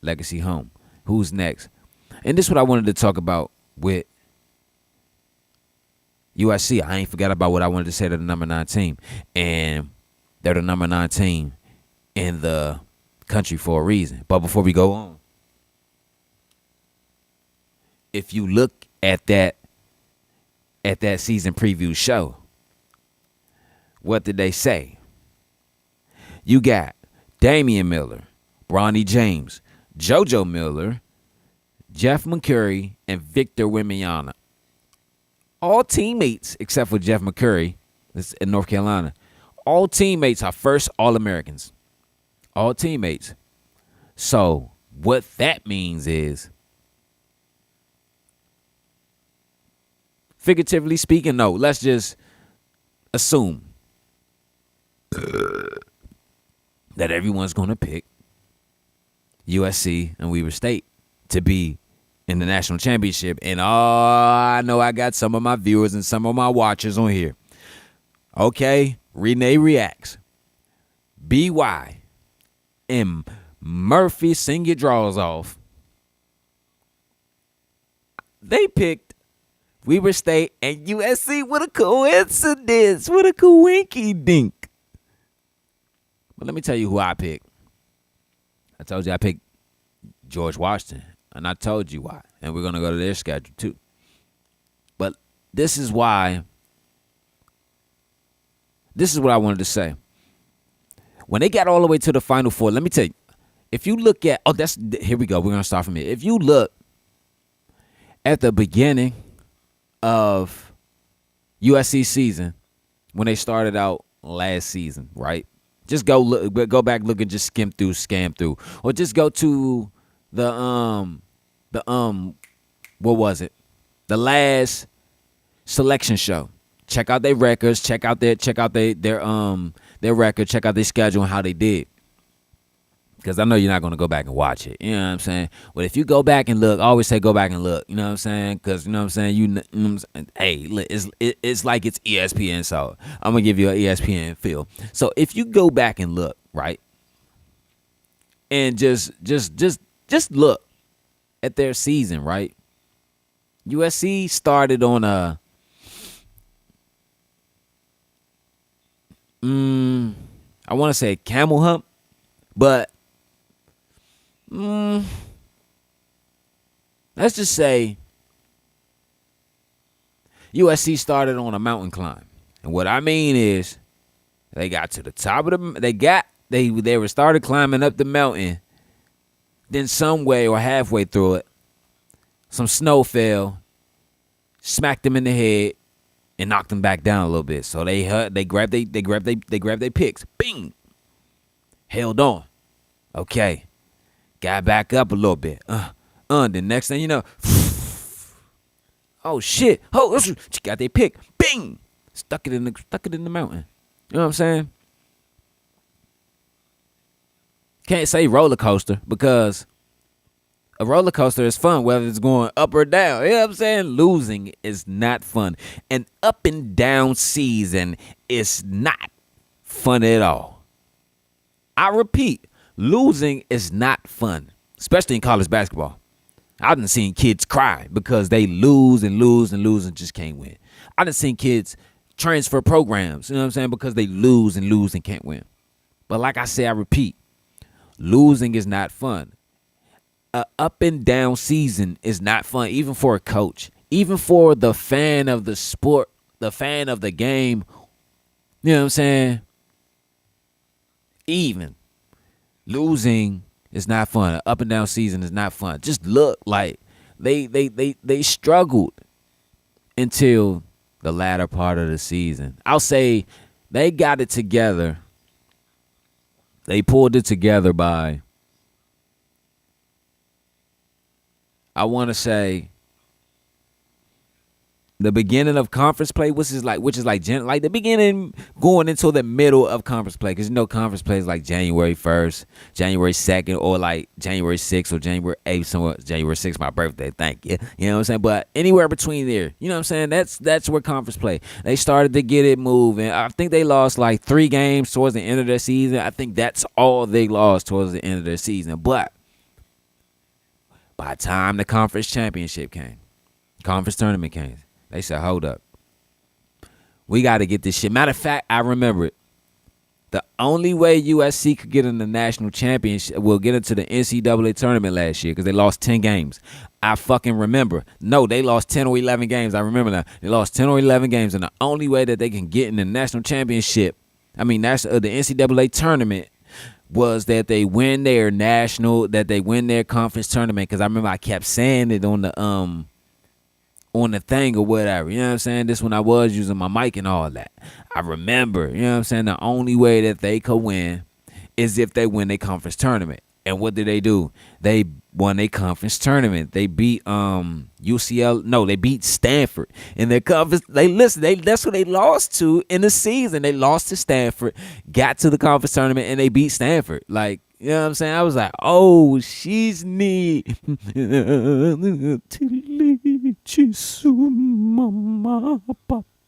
Legacy home. Who's next? And this is what I wanted to talk about with USC. I ain't forgot about what I wanted to say to the number 9 team. And they're the number 9 team in the country for a reason. But before we go on, if you look at that season preview show, what did they say? You got Damian Miller, Bronny James, JoJo Miller, Jeff McCurry, and Victor Wembanyama. All teammates except for Jeff McCurry, this in North Carolina. All teammates are first All-Americans. All teammates. So what that means is, figuratively speaking, no, let's just assume that everyone's going to pick USC and Weber State to be in the national championship. And I know I got some of my viewers and some of my watchers on here. Okay, Renee reacts. BY and Murphy, sing your draws off. They picked Weber State and USC. What a coincidence. What a coinky dink. But let me tell you who I picked. I told you I picked George Washington, and I told you why. And we're going to go to their schedule too. But this is why. This is what I wanted to say. When they got all the way to the Final Four, let me tell you, if you look at, here we go. We're going to start from here. If you look at the beginning of USC season, when they started out last season, right? Just go back, look, and just skim through, or just go to the what was it? The last selection show. Check out their records. Check out their record. Check out their schedule and how they did. Because I know you're not going to go back and watch it. You know what I'm saying? But if you go back and look, I always say go back and look. You know what I'm saying? Because, you know what I'm saying? Hey, it's like it's ESPN, so I'm going to give you an ESPN feel. So if you go back and look, right, and just look at their season, right? USC started on a I want to say camel hump, but let's just say USC started on a mountain climb. And what I mean is they got to the top of they were started climbing up the mountain. Then some way or halfway through it, some snow fell, smacked them in the head, and knocked them back down a little bit. So they grabbed their picks. Bing! Held on. Okay. Got back up a little bit. The next thing you know, oh shit! Oh, she got their pick. Bing! Stuck it in the mountain. You know what I'm saying? Can't say roller coaster because a roller coaster is fun whether it's going up or down. You know what I'm saying? Losing is not fun. An up and down season is not fun at all. I repeat, losing is not fun, especially in college basketball. I done seen kids cry because they lose and just can't win. I done seen kids transfer programs, you know what I'm saying, because they lose and can't win. But like I say, I repeat, losing is not fun. A up and down season is not fun, even for a coach, even for the fan of the sport, the fan of the game. You know what I'm saying? Even losing is not fun. An up and down season is not fun. Just look like they struggled until the latter part of the season. I'll say they got it together. They pulled it together by, I want to say, the beginning of conference play, which is like the beginning going into the middle of conference play, because you know conference play is like January 1st, January 2nd, or like January 6th or January 8th, somewhere. January 6th, my birthday, thank you. You know what I'm saying? But anywhere between there, you know what I'm saying? That's where conference play. They started to get it moving. I think they lost like 3 games towards the end of their season. I think that's all they lost towards the end of their season. But by the time the conference championship came, conference tournament came, they said, hold up. We got to get this shit. Matter of fact, I remember it. The only way USC could get in the national championship, will get into the NCAA tournament last year, because they lost 10 games. I fucking remember. No, they lost 10 or 11 games. I remember that. They lost 10 or 11 games, and the only way that they can get in the national championship, the NCAA tournament, was that they win their conference tournament. Because I remember I kept saying it on the thing or whatever, you know what I'm saying? This when I was using my mic and all that. I remember, you know what I'm saying? The only way that they could win is if they win their conference tournament. And what did they do? They won their conference tournament. They beat UCL. No, they beat Stanford in their conference. That's what they lost to in the season. They lost to Stanford, got to the conference tournament, and they beat Stanford. Like, you know what I'm saying? I was like, oh, she's neat.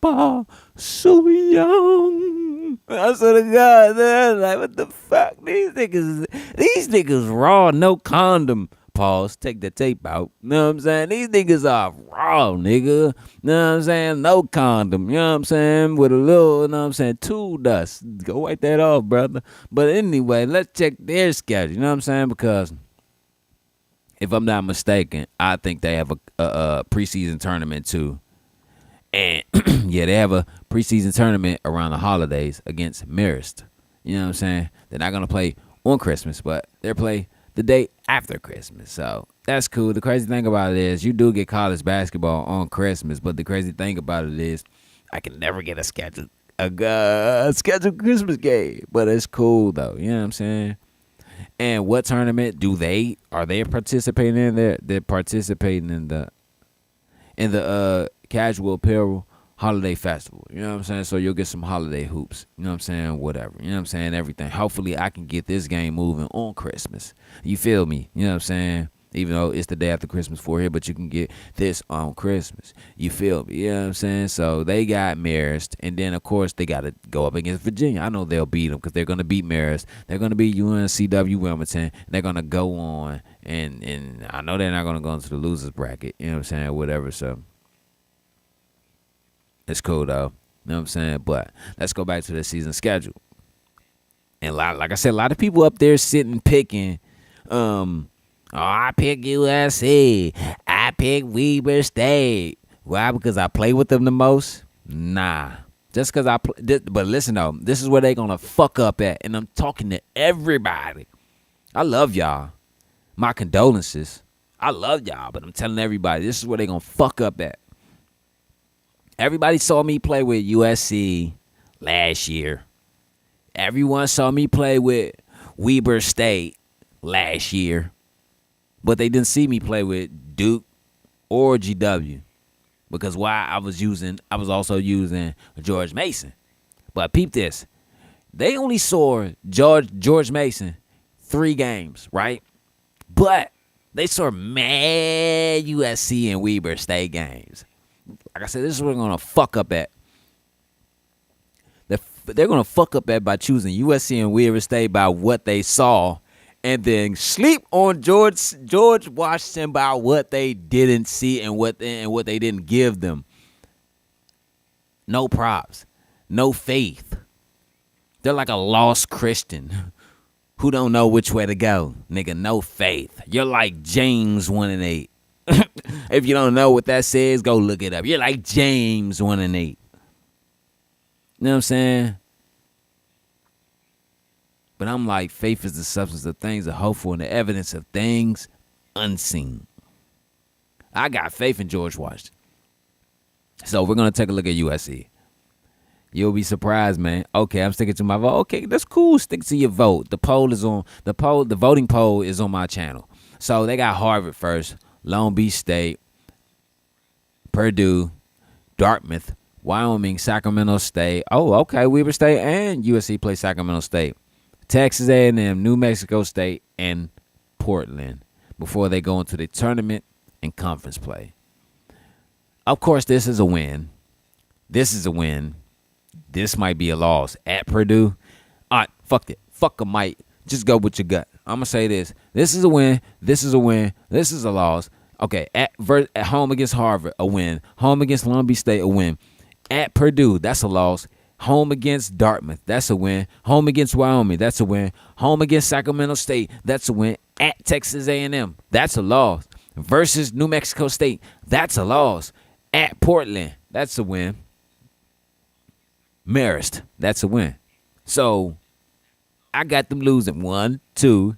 Papa, so young. I swear to God, man, like, what the fuck? These niggas raw, no condom. Pause, take the tape out. You know what I'm saying? These niggas are raw, nigga. You know what I'm saying? No condom. You know what I'm saying? With a little, you know what I'm saying, tool dust. Go wipe that off, brother. But anyway, let's check their schedule. You know what I'm saying? Because if I'm not mistaken, I think they have a preseason tournament too. And yeah, they have a preseason tournament around the holidays against Marist. You know what I'm saying? They're not going to play on Christmas, but they'll play the day after Christmas. So that's cool. The crazy thing about it is you do get college basketball on Christmas, but the crazy thing about it is I can never get a scheduled Christmas game. But it's cool though. You know what I'm saying? And what tournament are they participating in there? They're participating in the casual apparel holiday festival. You know what I'm saying? So you'll get some holiday hoops. You know what I'm saying? Whatever. You know what I'm saying? Everything. Hopefully I can get this game moving on Christmas. You feel me? You know what I'm saying? Even though it's the day after Christmas for here, but you can get this on Christmas. You feel me? You know what I'm saying? So they got Marist, and then, of course, they got to go up against Virginia. I know they'll beat them because they're going to beat Marist. They're going to beat UNCW Wilmington. They're going to go on, and I know they're not going to go into the losers bracket. You know what I'm saying? Whatever, so it's cool, though. You know what I'm saying? But let's go back to the season schedule. And like I said, a lot of people up there sitting picking, I pick USC. I pick Weber State. Why? Because I play with them the most? Nah. Just because I play. But listen, though. This is where they going to fuck up at. And I'm talking to everybody. I love y'all. My condolences. I love y'all. But I'm telling everybody, this is where they going to fuck up at. Everybody saw me play with USC last year. Everyone saw me play with Weber State last year. But they didn't see me play with Duke or GW. Because why? I was also using George Mason. But peep this. They only saw George Mason 3 games, right? But they saw mad USC and Weber State games. Like I said, this is where they're going to fuck up at. They're going to fuck up at by choosing USC and Weber State by what they saw. And then sleep on George Washington by what they didn't see and what they didn't give them. No props. No faith. They're like a lost Christian who don't know which way to go. Nigga, no faith. You're like James 1-8. If you don't know what that says, go look it up. You're like James 1-8. You know what I'm saying? But I'm like, faith is the substance of things that are hopeful and the evidence of things unseen. I got faith in George Washington. So we're going to take a look at USC. You'll be surprised, man. Okay, I'm sticking to my vote. Okay, that's cool. Stick to your vote. The voting poll is on my channel. So they got Harvard first, Long Beach State, Purdue, Dartmouth, Wyoming, Sacramento State. Oh, okay, Weber State and USC play Sacramento State. Texas A&M, New Mexico State, and Portland before they go into the tournament and conference play. Of course, this is a win. This is a win. This might be a loss. At Purdue, all right, fuck it. Fuck a might. Just go with your gut. I'm going to say this. This is a win. This is a win. This is a loss. Okay, at home against Harvard, a win. Home against Long Beach State, a win. At Purdue, that's a loss. Home against Dartmouth, that's a win. Home against Wyoming, that's a win. Home against Sacramento State, that's a win. At Texas A&M, that's a loss. Versus New Mexico State, that's a loss. At Portland, that's a win. Marist, that's a win. So I got them losing 1, 2,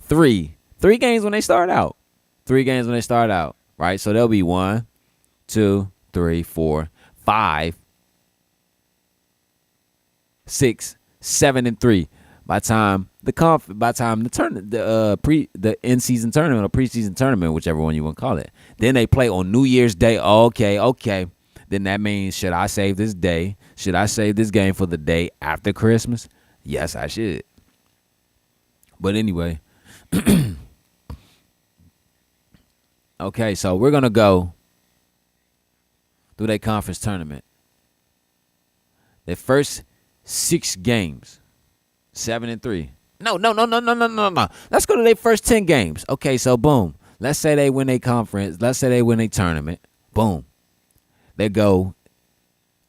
3. 3 games when they start out. 3 games when they start out, right? So they'll be 1, 2, 3, 4, 5. 6, 7, and 3. By time the in-season tournament or preseason tournament, whichever one you want to call it, then they play on New Year's Day. Okay. Then that means, should I save this day? Should I save this game for the day after Christmas? Yes, I should. But anyway, okay. So we're gonna go through their conference tournament. Their first 6 games, 7-3. No. Let's go to their first 10 games. Okay, so boom. Let's say they win their conference. Let's say they win their tournament. Boom. They go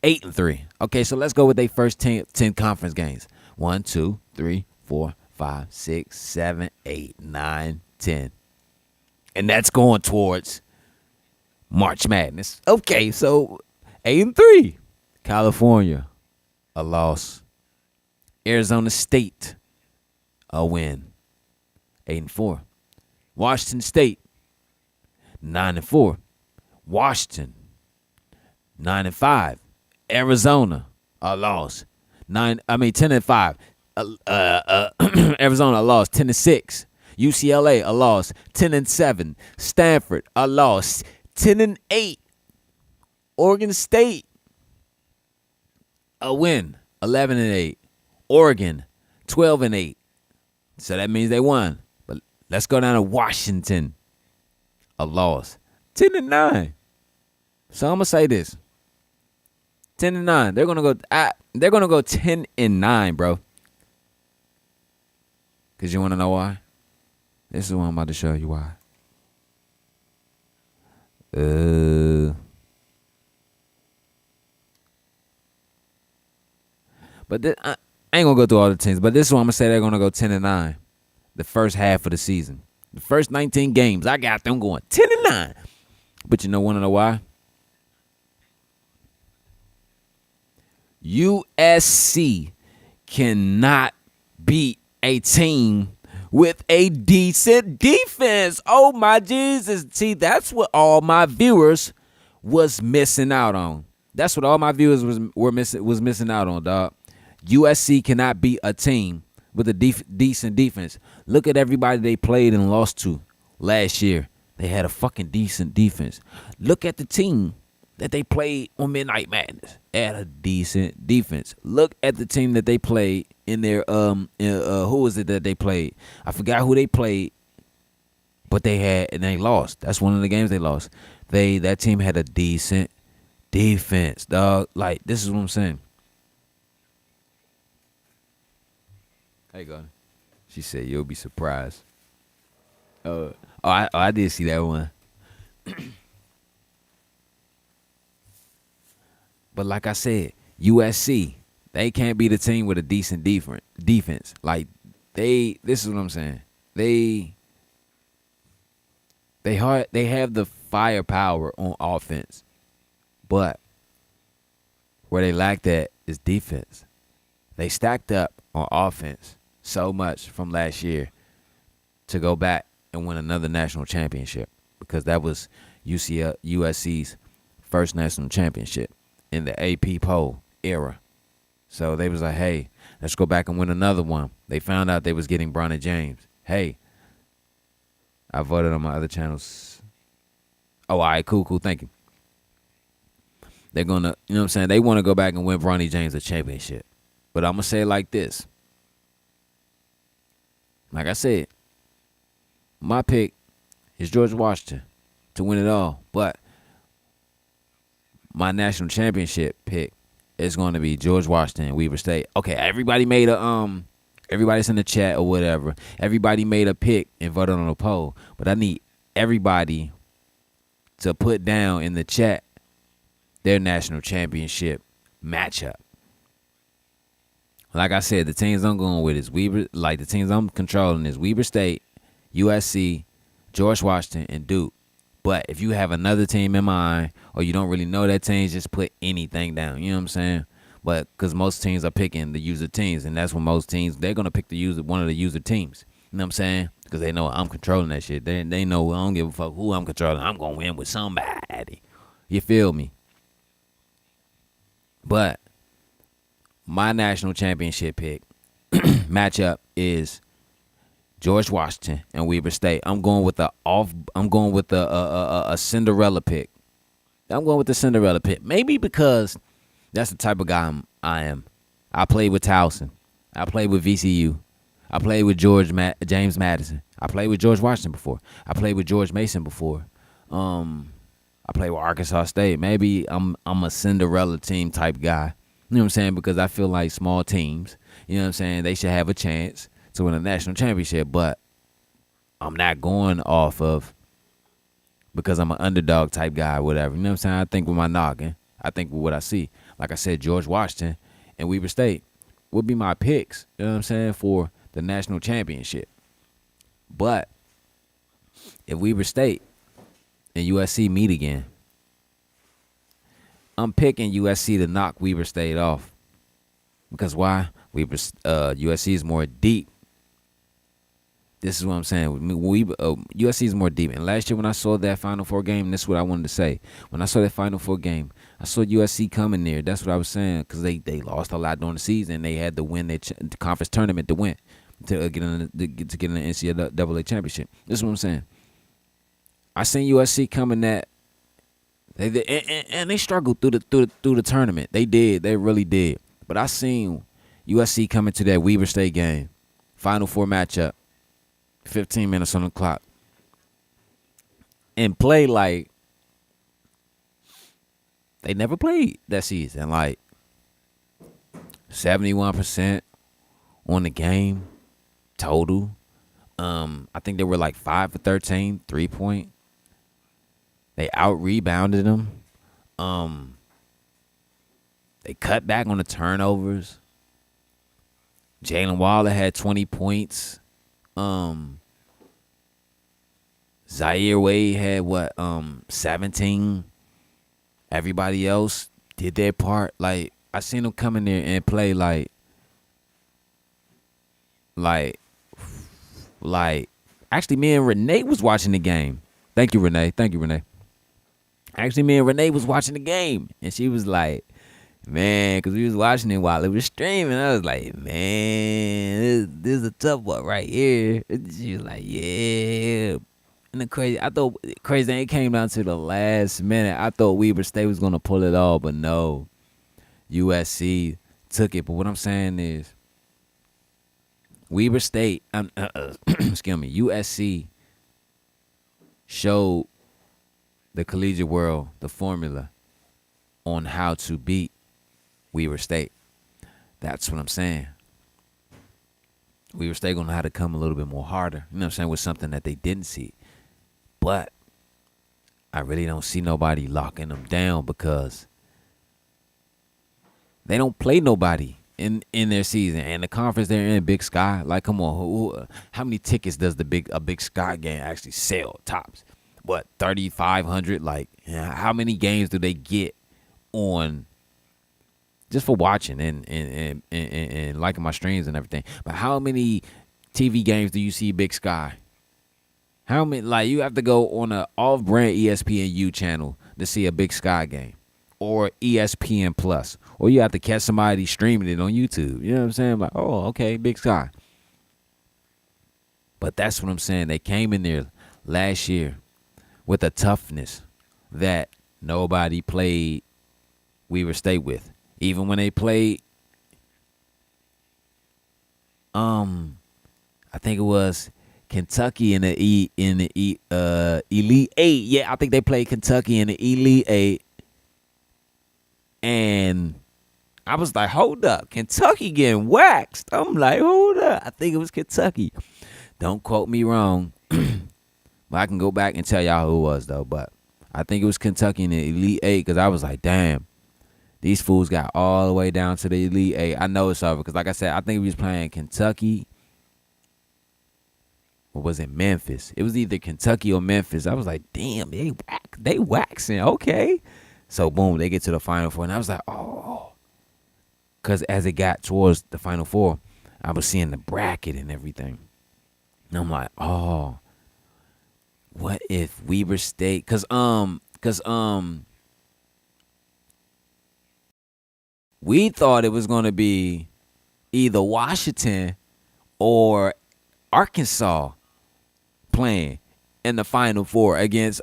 8-3. Okay, so let's go with their first 10 conference games. 1, 2, 3, 4, 5, 6, 7, 8, 9, 10. And that's going towards March Madness. Okay, so 8-3. California, a loss. Arizona State, a win. 8-4. Washington State, 9-4. Washington, 9-5. Arizona, a loss. 10-5. Arizona, a loss. 10-6. UCLA, a loss. 10-7. Stanford, a loss. 10-8. Oregon State, a win. 11-8. Oregon, 12-8. So that means they won. But let's go down to Washington, a loss. 10-9. So I'm gonna say this. 10-9. They're gonna go 10-9, bro. Cause you wanna know why? This is what I'm about to show you why. But I ain't gonna go through all the teams. But this is what I'm gonna say. They're gonna go 10-9. The first half of the season, the first 19 games, I got them going 10-9. But you wanna know why? USC cannot beat a team with a decent defense. Oh my Jesus. See, that's what all my viewers was missing out on. That's what all my viewers was missing out on, dog. USC cannot beat a team with a decent defense. Look at everybody they played and lost to last year. They had a fucking decent defense. Look at the team that they played on Midnight Madness. They had a decent defense. Look at the team that they played in their who was it that they played? I forgot who they played, but they lost. That's one of the games they lost. That team had a decent defense, dog. Like, this is what I'm saying. How you going? She said you'll be surprised. I did see that one. But like I said, USC, they can't be the team with a decent defense. Like, this is what I'm saying. They have the firepower on offense, but where they lack that is defense. They stacked up on offense so much from last year to go back and win another national championship, because that was USC's first national championship in the AP poll era. So they was like, hey, let's go back and win another one. They found out they was getting Bronny James. Hey, I voted on my other channels. Oh, all right, cool, thank you. They're going to, you know what I'm saying? They want to go back and win Bronny James a championship. But I'm going to say it like this. Like I said, my pick is George Washington to win it all. But my national championship pick is going to be George Washington and Weber State. Okay, everybody made everybody's in the chat or whatever. Everybody made a pick and voted on a poll. But I need everybody to put down in the chat their national championship matchup. Like I said, the teams I'm going with is the teams I'm controlling is Weber State, USC, George Washington, and Duke. But if you have another team in mind, or you don't really know that team, just put anything down. You know what I'm saying? But because most teams are picking the user teams, and that's when most teams, they're going to pick one of the user teams. You know what I'm saying? Because they know I'm controlling that shit. They know I don't give a fuck who I'm controlling. I'm going to win with somebody. You feel me? But my national championship pick matchup is George Washington and Weber State. I'm going with a Cinderella pick. I'm going with the Cinderella pick. Maybe because that's the type of guy I am. I played with Towson. I played with VCU. I played with James Madison. I played with George Washington before. I played with George Mason before. I play with Arkansas State. Maybe I'm a Cinderella team type guy. You know what I'm saying? Because I feel like small teams, you know what I'm saying, they should have a chance to win a national championship. But I'm not going off of because I'm an underdog type guy or whatever. You know what I'm saying? I think with my noggin. I think with what I see. Like I said, George Washington and Weber State would be my picks, you know what I'm saying, for the national championship. But if Weber State and USC meet again, I'm picking USC to knock Weber State off. Because why? USC is more deep. This is what I'm saying. USC is more deep. And last year when I saw that Final Four game, this is what I wanted to say. When I saw that Final Four game, I saw USC coming there. That's what I was saying, because they lost a lot during the season. They had to win their conference tournament to win, to get in the NCAA championship. This is what I'm saying. I seen USC coming that. They struggled through the tournament. They did. They really did. But I seen USC coming to that Weber State game, Final Four matchup, 15 minutes on the clock, and play like they never played that season. Like 71% on the game total. I think they were like 5 for 13 3-point. They out-rebounded them. They cut back on the turnovers. Jalen Waller had 20 points. Zaire Wade had 17. Everybody else did their part. Like, I seen them come in there and play like actually me and Renee was watching the game. Thank you, Renee. Actually, me and Renee was watching the game, and she was like, man, because we was watching it while it was streaming. I was like, man, this is a tough one right here. She was like, yeah. And the crazy thing, it came down to the last minute. I thought Weber State was going to pull it all, but no. USC took it. But what I'm saying is, Weber State, excuse me, USC showed the collegiate world the formula on how to beat Weber State. That's what I'm saying. Weber State going to have to come a little bit more harder, you know what I'm saying, with something that they didn't see. But I really don't see nobody locking them down because they don't play nobody in their season. And the conference they're in, Big Sky, like, come on, how many tickets does a Big Sky game actually sell, tops? What, 3,500? Like, how many games do they get on just for watching and liking my streams and everything? But how many TV games do you see Big Sky? How many? Like, you have to go on a off-brand ESPNU channel to see a Big Sky game, or ESPN Plus, or you have to catch somebody streaming it on YouTube. You know what I'm saying? Like, oh, okay, Big Sky. But that's what I'm saying. They came in there last year with a toughness that nobody played Weber State with. Even when they played, I think it was Kentucky in the Elite Eight. Yeah, I think they played Kentucky in the Elite Eight, and I was like, hold up, Kentucky getting waxed. I'm like, hold up, I think it was Kentucky. Don't quote me wrong. But I can go back and tell y'all who it was, though. But I think it was Kentucky in the Elite Eight, because I was like, damn, these fools got all the way down to the Elite Eight. I know it's over because, like I said, I think we was playing Kentucky. Or was it Memphis? It was either Kentucky or Memphis. I was like, damn, they waxing. Okay. So, boom, they get to the Final Four. And I was like, oh. Because as it got towards the Final Four, I was seeing the bracket and everything. And I'm like, oh. What if Weber State? Cause we thought it was gonna be either Washington or Arkansas playing in the Final Four against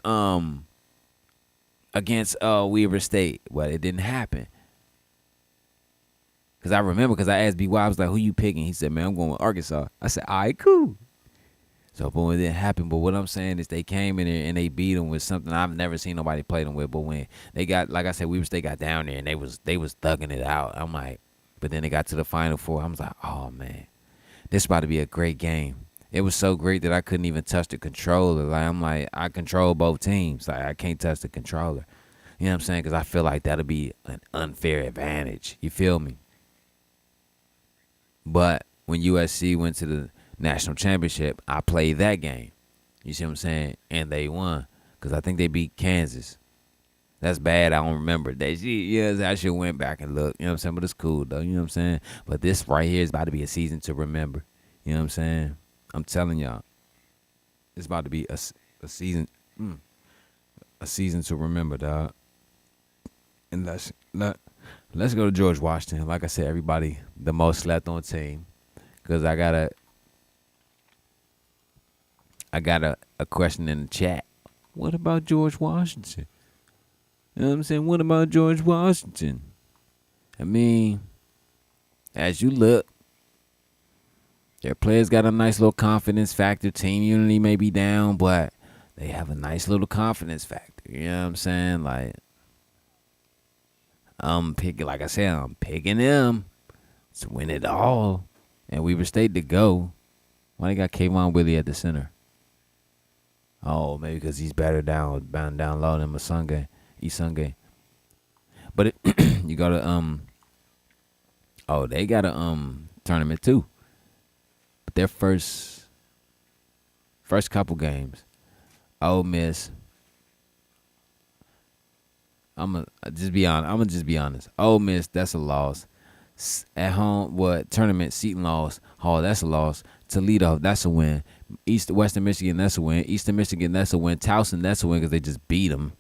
Weber State, but it didn't happen. Cause I remember, cause I asked BY, I was like, "Who you picking?" He said, "Man, I'm going with Arkansas." I said, "All right, cool." So, boom, it didn't happen. But what I'm saying is they came in there and they beat them with something I've never seen nobody play them with. But when they got, like I said, they got down there and they was thugging it out. I'm like, but then they got to the Final Four. I was like, oh, man, this is about to be a great game. It was so great that I couldn't even touch the controller. Like, I'm like, I control both teams. Like, I can't touch the controller. You know what I'm saying? Because I feel like that'll be an unfair advantage. You feel me? But when USC went to the national championship, I played that game. You see what I'm saying? And they won because I think they beat Kansas. That's bad. I don't remember. I should went back and look. You know what I'm saying? But it's cool, though. You know what I'm saying? But this right here is about to be a season to remember. You know what I'm saying? I'm telling y'all. It's about to be a season to remember, dog. And let's go to George Washington. Like I said, everybody, the most slept on team. Because I got a question in the chat. What about George Washington? You know what I'm saying? What about George Washington? I mean, as you look, their players got a nice little confidence factor. Team unity may be down, but they have a nice little confidence factor. You know what I'm saying? Like, I'm picking them to win it all. And Weber State to go. Why they got Kayvon Willie at the center? Oh, maybe because he's better down low than Isunge. But you go to they got a tournament too. But their first couple games, Ole Miss. I'm gonna just be honest. Ole Miss, that's a loss. At home, tournament Seton loss. Hall, that's a loss. Toledo, that's a win. Western Michigan, that's a win. Eastern Michigan, that's a win. Towson, that's a win because they just beat them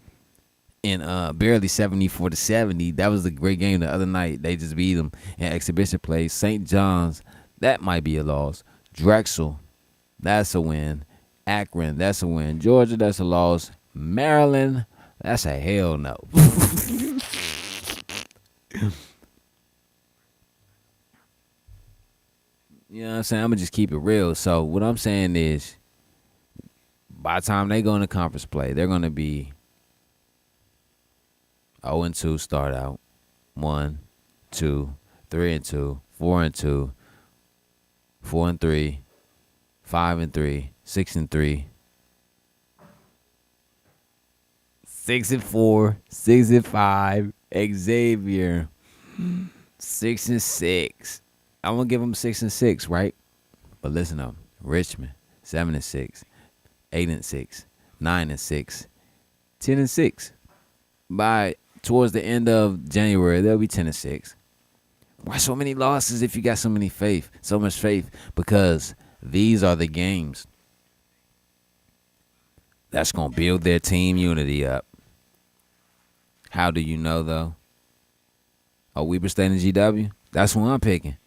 in barely 74-70. That was a great game the other night. They just beat them in exhibition play. St. John's, that might be a loss. Drexel, that's a win. Akron, that's a win. Georgia, that's a loss. Maryland, that's a hell no. You know what I'm saying? I'm going to just keep it real. So what I'm saying is, by the time they go into conference play, they're going to be 0-2 start out. 1, 2, 3-2, 4-2, 4-3, 5-3, 6-3, 6-4, 6-5, Xavier, 6-6. I'm going to give them 6-6, right? But listen up. Richmond, 7-6, 8-6, 9-6, 10-6. By towards the end of January, they'll be 10-6. Why so many losses if you got so much faith? Because these are the games that's going to build their team unity up. How do you know, though? Oh, Weber State and GW? That's who I'm picking.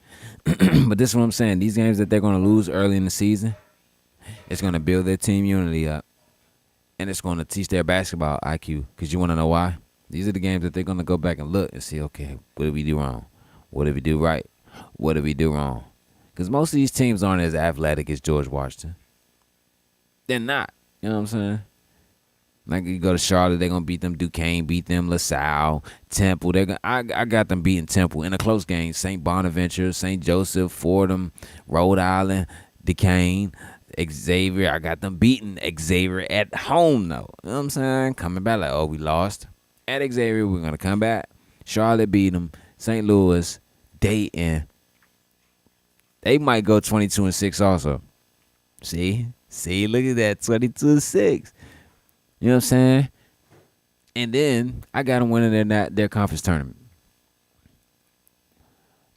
But this is what I'm saying. These games that they're going to lose early in the season, it's going to build their team unity up. And it's going to teach their basketball IQ. Because you want to know why? These are the games that they're going to go back and look and see, okay, what did we do wrong? What did we do right? What did we do wrong? Because most of these teams aren't as athletic as George Washington. They're not. You know what I'm saying? Like, you go to Charlotte, they're going to beat them. Duquesne beat them. LaSalle, Temple. I got them beating Temple in a close game. St. Bonaventure, St. Joseph, Fordham, Rhode Island, Duquesne, Xavier. I got them beating Xavier at home, though. You know what I'm saying? Coming back like, oh, we lost. At Xavier, we're going to come back. Charlotte beat them. St. Louis, Dayton. They might go 22-6 also. See, look at that, 22-6. You know what I'm saying? And then I got them winning their conference tournament.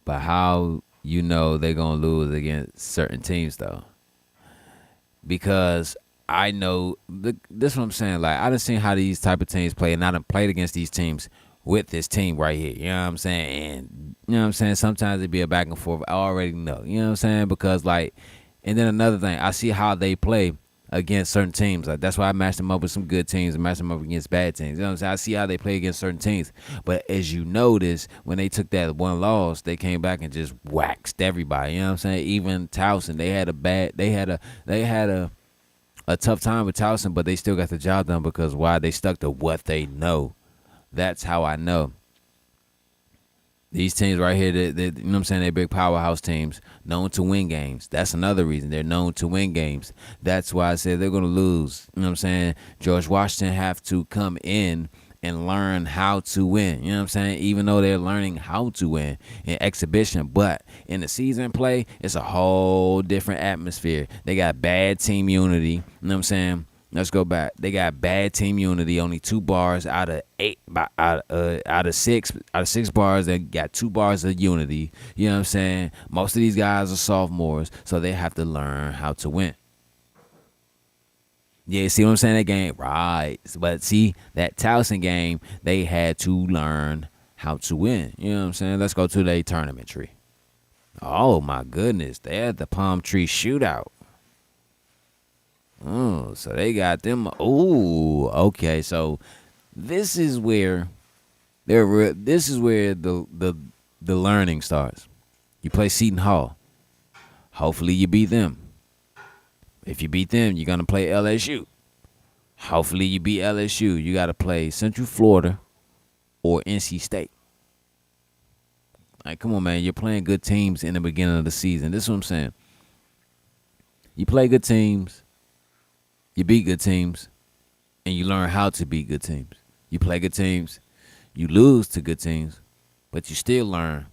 But how you know they're going to lose against certain teams, though? Because I know, this is what I'm saying. Like, I done seen how these type of teams play, and I done played against these teams with this team right here. You know what I'm saying? And, you know what I'm saying? Sometimes it be a back and forth. I already know. You know what I'm saying? Because, like, and then another thing, I see how they play against certain teams. Like, that's why I matched them up with some good teams and matched them up against bad teams. You know what I'm saying? I see how they play against certain teams. But as you notice, when they took that one loss, they came back and just waxed everybody. You know what I'm saying? Even Towson, they had a tough time with Towson, but they still got the job done because why? They stuck to what they know. That's how I know. These teams right here, you know what I'm saying, they're big powerhouse teams, known to win games. That's another reason. They're known to win games. That's why I said they're going to lose. You know what I'm saying? George Washington have to come in and learn how to win. You know what I'm saying? Even though they're learning how to win in exhibition. But in the season play, it's a whole different atmosphere. They got bad team unity. You know what I'm saying? Let's go back. They got bad team unity. Only 2 bars out of 8, out of 6 bars. They got 2 bars of unity. You know what I'm saying? Most of these guys are sophomores, so they have to learn how to win. Yeah, see what I'm saying? That game, right? But see that Towson game, they had to learn how to win. You know what I'm saying? Let's go to their tournament tree. Oh my goodness, they had the palm tree shootout. Oh, so they got them. Oh, okay. So this is where the learning starts. You play Seton Hall. Hopefully you beat them. If you beat them, you're gonna play LSU. Hopefully you beat LSU. You gotta play Central Florida or NC State. Like, come on, man. You're playing good teams in the beginning of the season. This is what I'm saying. You play good teams. You beat good teams, and you learn how to beat good teams. You play good teams, you lose to good teams, but you still learn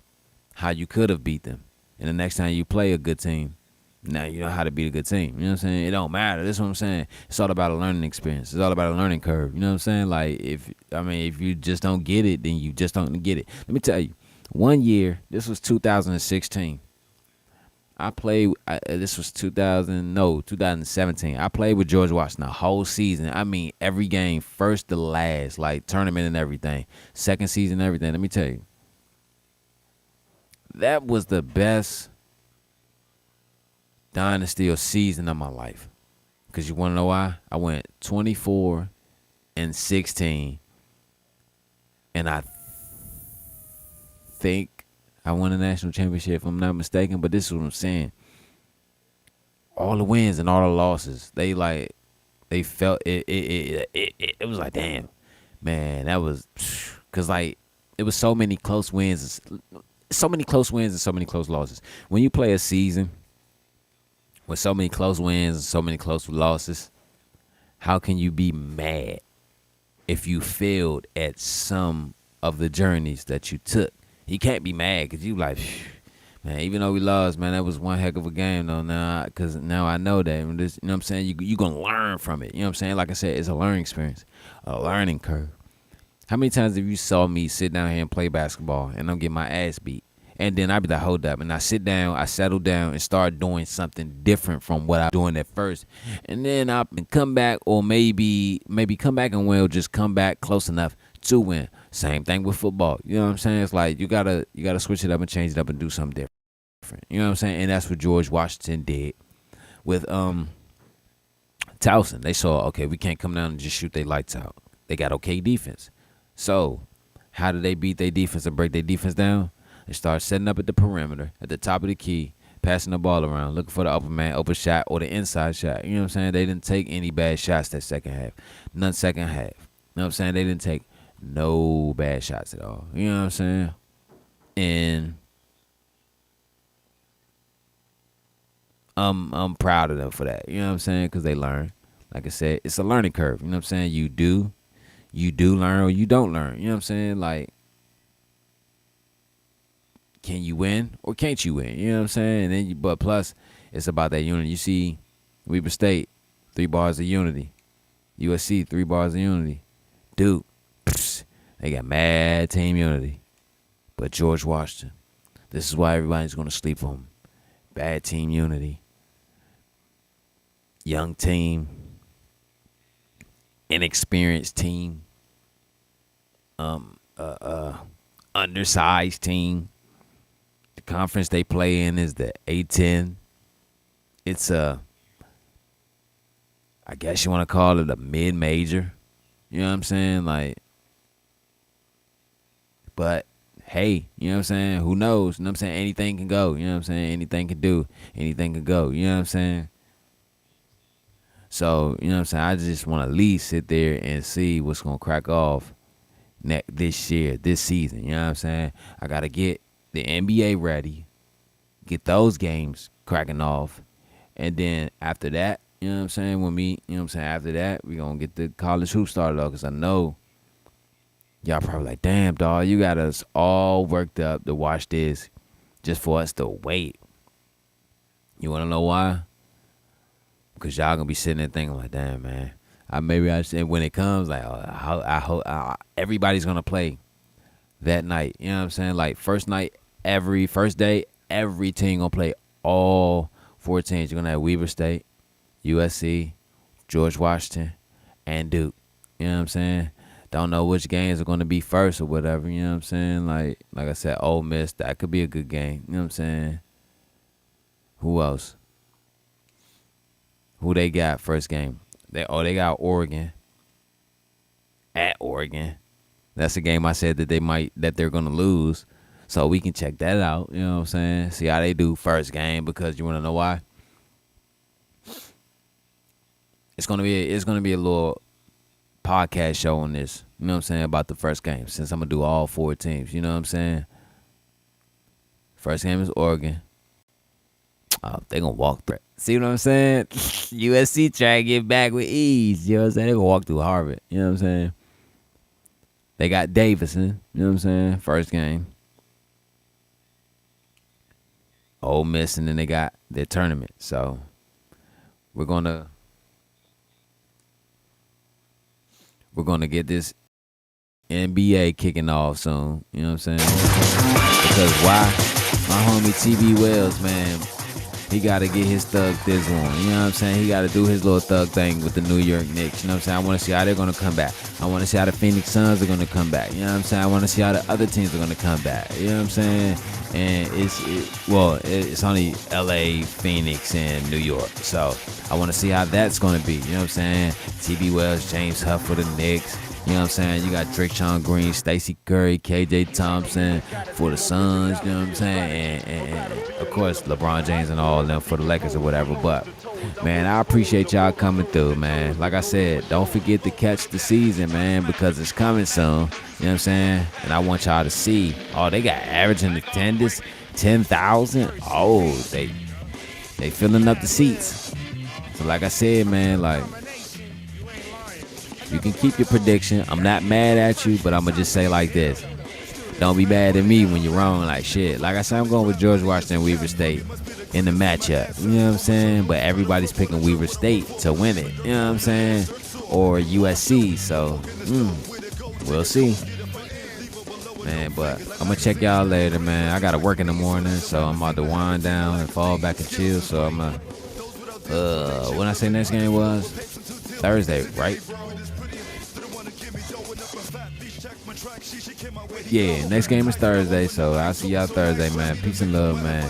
how you could have beat them. And the next time you play a good team, now you know how to beat a good team. You know what I'm saying? It don't matter. That's what I'm saying. It's all about a learning experience. It's all about a learning curve. You know what I'm saying? Like, if you just don't get it, then you just don't get it. Let me tell you, one year, this was 2016. This was 2017. I played with George Washington the whole season. I mean, every game, first to last, like tournament and everything. Second season, everything. Let me tell you. That was the best dynasty or season of my life. Because you want to know why? I went 24-16. And I think I won a national championship, if I'm not mistaken, but this is what I'm saying. All the wins and all the losses, they felt it. It was like, damn, man, that was, because like it was so many close wins, and so many close losses. When you play a season with so many close wins and so many close losses, how can you be mad if you failed at some of the journeys that you took? You can't be mad because you like, man, even though we lost, man, that was one heck of a game, though, now, because now I know that. You know what I'm saying? You're going to learn from it. You know what I'm saying? Like I said, it's a learning experience, a learning curve. How many times have you saw me sit down here and play basketball and I'm getting my ass beat? And then I be like, hold up. And I sit down, I settle down and start doing something different from what I'm doing at first. And then I come back, or maybe come back and win, or just come back close enough to win. Same thing with football. You know what I'm saying? It's like you gotta switch it up and change it up and do something different. You know what I'm saying? And that's what George Washington did with Towson. They saw, okay, we can't come down and just shoot their lights out. They got okay defense. So how do they beat their defense and break their defense down? They start setting up at the perimeter, at the top of the key, passing the ball around, looking for the upper man, open shot, or the inside shot. You know what I'm saying? They didn't take any bad shots that second half. None second half. You know what I'm saying? They didn't take no bad shots at all. You know what I'm saying? And I'm proud of them for that. You know what I'm saying? Because they learn. Like I said, it's a learning curve. You know what I'm saying? You do learn or you don't learn. You know what I'm saying? Like, can you win or can't you win? You know what I'm saying? And then but plus, it's about that unity. You see, Weber State, 3 bars of unity. USC, 3 bars of unity. Dude, they got mad team unity. But George Washington, this is why everybody's going to sleep on him. Bad team unity. Young team. Inexperienced team. Undersized team. The conference they play in is the A-10. It's I guess you want to call it a mid-major. You know what I'm saying? Like, but hey, you know what I'm saying? Who knows? You know what I'm saying? Anything can go. You know what I'm saying? Anything can do. Anything can go. You know what I'm saying? So, you know what I'm saying? I just want to at least sit there and see what's going to crack off this year, this season. You know what I'm saying? I got to get the NBA ready, get those games cracking off. And then after that, you know what I'm saying? After that, we're going to get the college hoop started off because I know y'all probably like, damn, dog, you got us all worked up to watch this just for us to wait. You want to know why? Because y'all going to be sitting there thinking like, damn, man. When it comes, like, I hope everybody's going to play that night. You know what I'm saying? Like, first day, every team going to play all 4 teams. You're going to have Weber State, USC, George Washington, and Duke. You know what I'm saying? Don't know which games are going to be first or whatever. You know what I'm saying? Like I said, Ole Miss, that could be a good game. You know what I'm saying? Who else? Who they got first game? They got Oregon. At Oregon. That's a game I said that they're going to lose. So we can check that out. You know what I'm saying? See how they do first game, because you want to know why? It's gonna be a little podcast show on this. You know what I'm saying, about the first game, since I'm gonna do all 4 teams. You know what I'm saying? First game is Oregon. Oh, they gonna walk through. See what I'm saying? USC try to get back with ease. You know what I'm saying? They gonna walk through Harvard. You know what I'm saying? They got Davidson. You know what I'm saying? First game. Ole Miss, and then they got their tournament. So we're gonna get this NBA kicking off soon. You know what I'm saying? Because why? My homie TB Wells, man, he got to get his thug this one. You know what I'm saying? He got to do his little thug thing with the New York Knicks. You know what I'm saying? I want to see how they're going to come back. I want to see how the Phoenix Suns are going to come back. You know what I'm saying? I want to see how the other teams are going to come back. You know what I'm saying? And it's only LA, Phoenix, and New York. So I want to see how that's going to be. You know what I'm saying? TB Wells, James Huff for the Knicks. You know what I'm saying? You got Drake Sean Green, Stacey Curry, KJ Thompson for the Suns. You know what I'm saying? And of course, LeBron James and all of them for the Lakers or whatever. But, man, I appreciate y'all coming through, man. Like I said, don't forget to catch the season, man, because it's coming soon. You know what I'm saying? And I want y'all to see. Oh, they got averaging attendance 10,000. Oh, they filling up the seats. So like I said, man, like, you can keep your prediction. I'm not mad at you, but I'm going to just say like this. Don't be mad at me when you're wrong like shit. Like I said, I'm going with George Washington, Weber State in the matchup. You know what I'm saying? But everybody's picking Weber State to win it. You know what I'm saying? Or USC. So, we'll see. Man, but I'm going to check y'all later, man. I got to work in the morning, so I'm about to wind down and fall back and chill. So I'm going to, when I say next game was Thursday, right? Yeah, next game is Thursday, so I'll see y'all Thursday, man. Peace and love, man.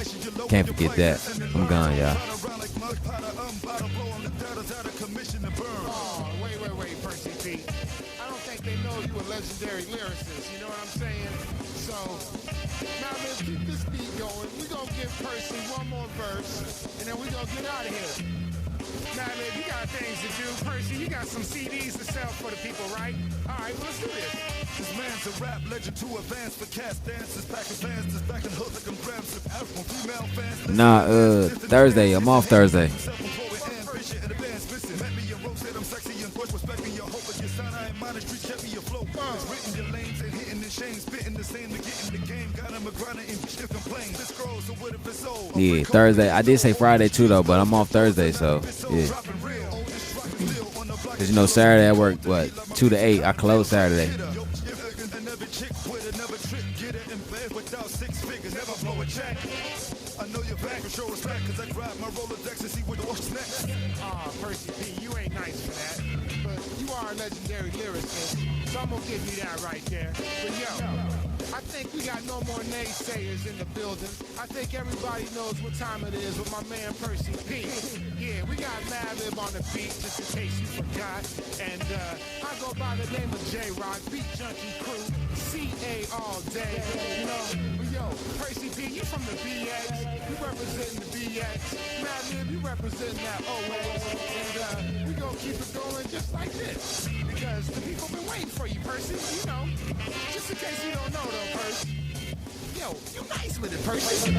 Can't forget that. I'm gone, y'all. Wait, Percy P. I don't think they know you a legendary lyricist, you know what I'm saying? So, now let's keep this beat going. We're going to give Percy one more verse, and then we're going to get out of here. Now, you got things to do. Percy, you got some CDs to sell for the people, right? All right, well, let's do this. This man's a rap legend to advance for cast dances, back advances, back and hood like I'm grams of African female fans. Nah, Thursday. I'm off Thursday. Yeah, Thursday. I did say Friday too though, but I'm off Thursday, so yeah. Cause you know Saturday I work 2 to 8. I close Saturday. Percy P, you ain't nice for that, but you are a legendary lyricist, so I'm gonna give you that right there. But yo, I think we got no more naysayers in the building. I think everybody knows what time it is with my man Percy P. Yeah, we got Madlib on the beat, just in case you forgot. And I go by the name of J-Rock, Beat Junkie Crew, CA all day. You know, but yo, Percy P, you from the BX, you representing the BX. Madlib, you representing that OX. And we go gonna keep it going just like this. Because the people been waiting for you, Percy. You know, just in case you don't know though, Percy. Yo, you nice with it, Percy.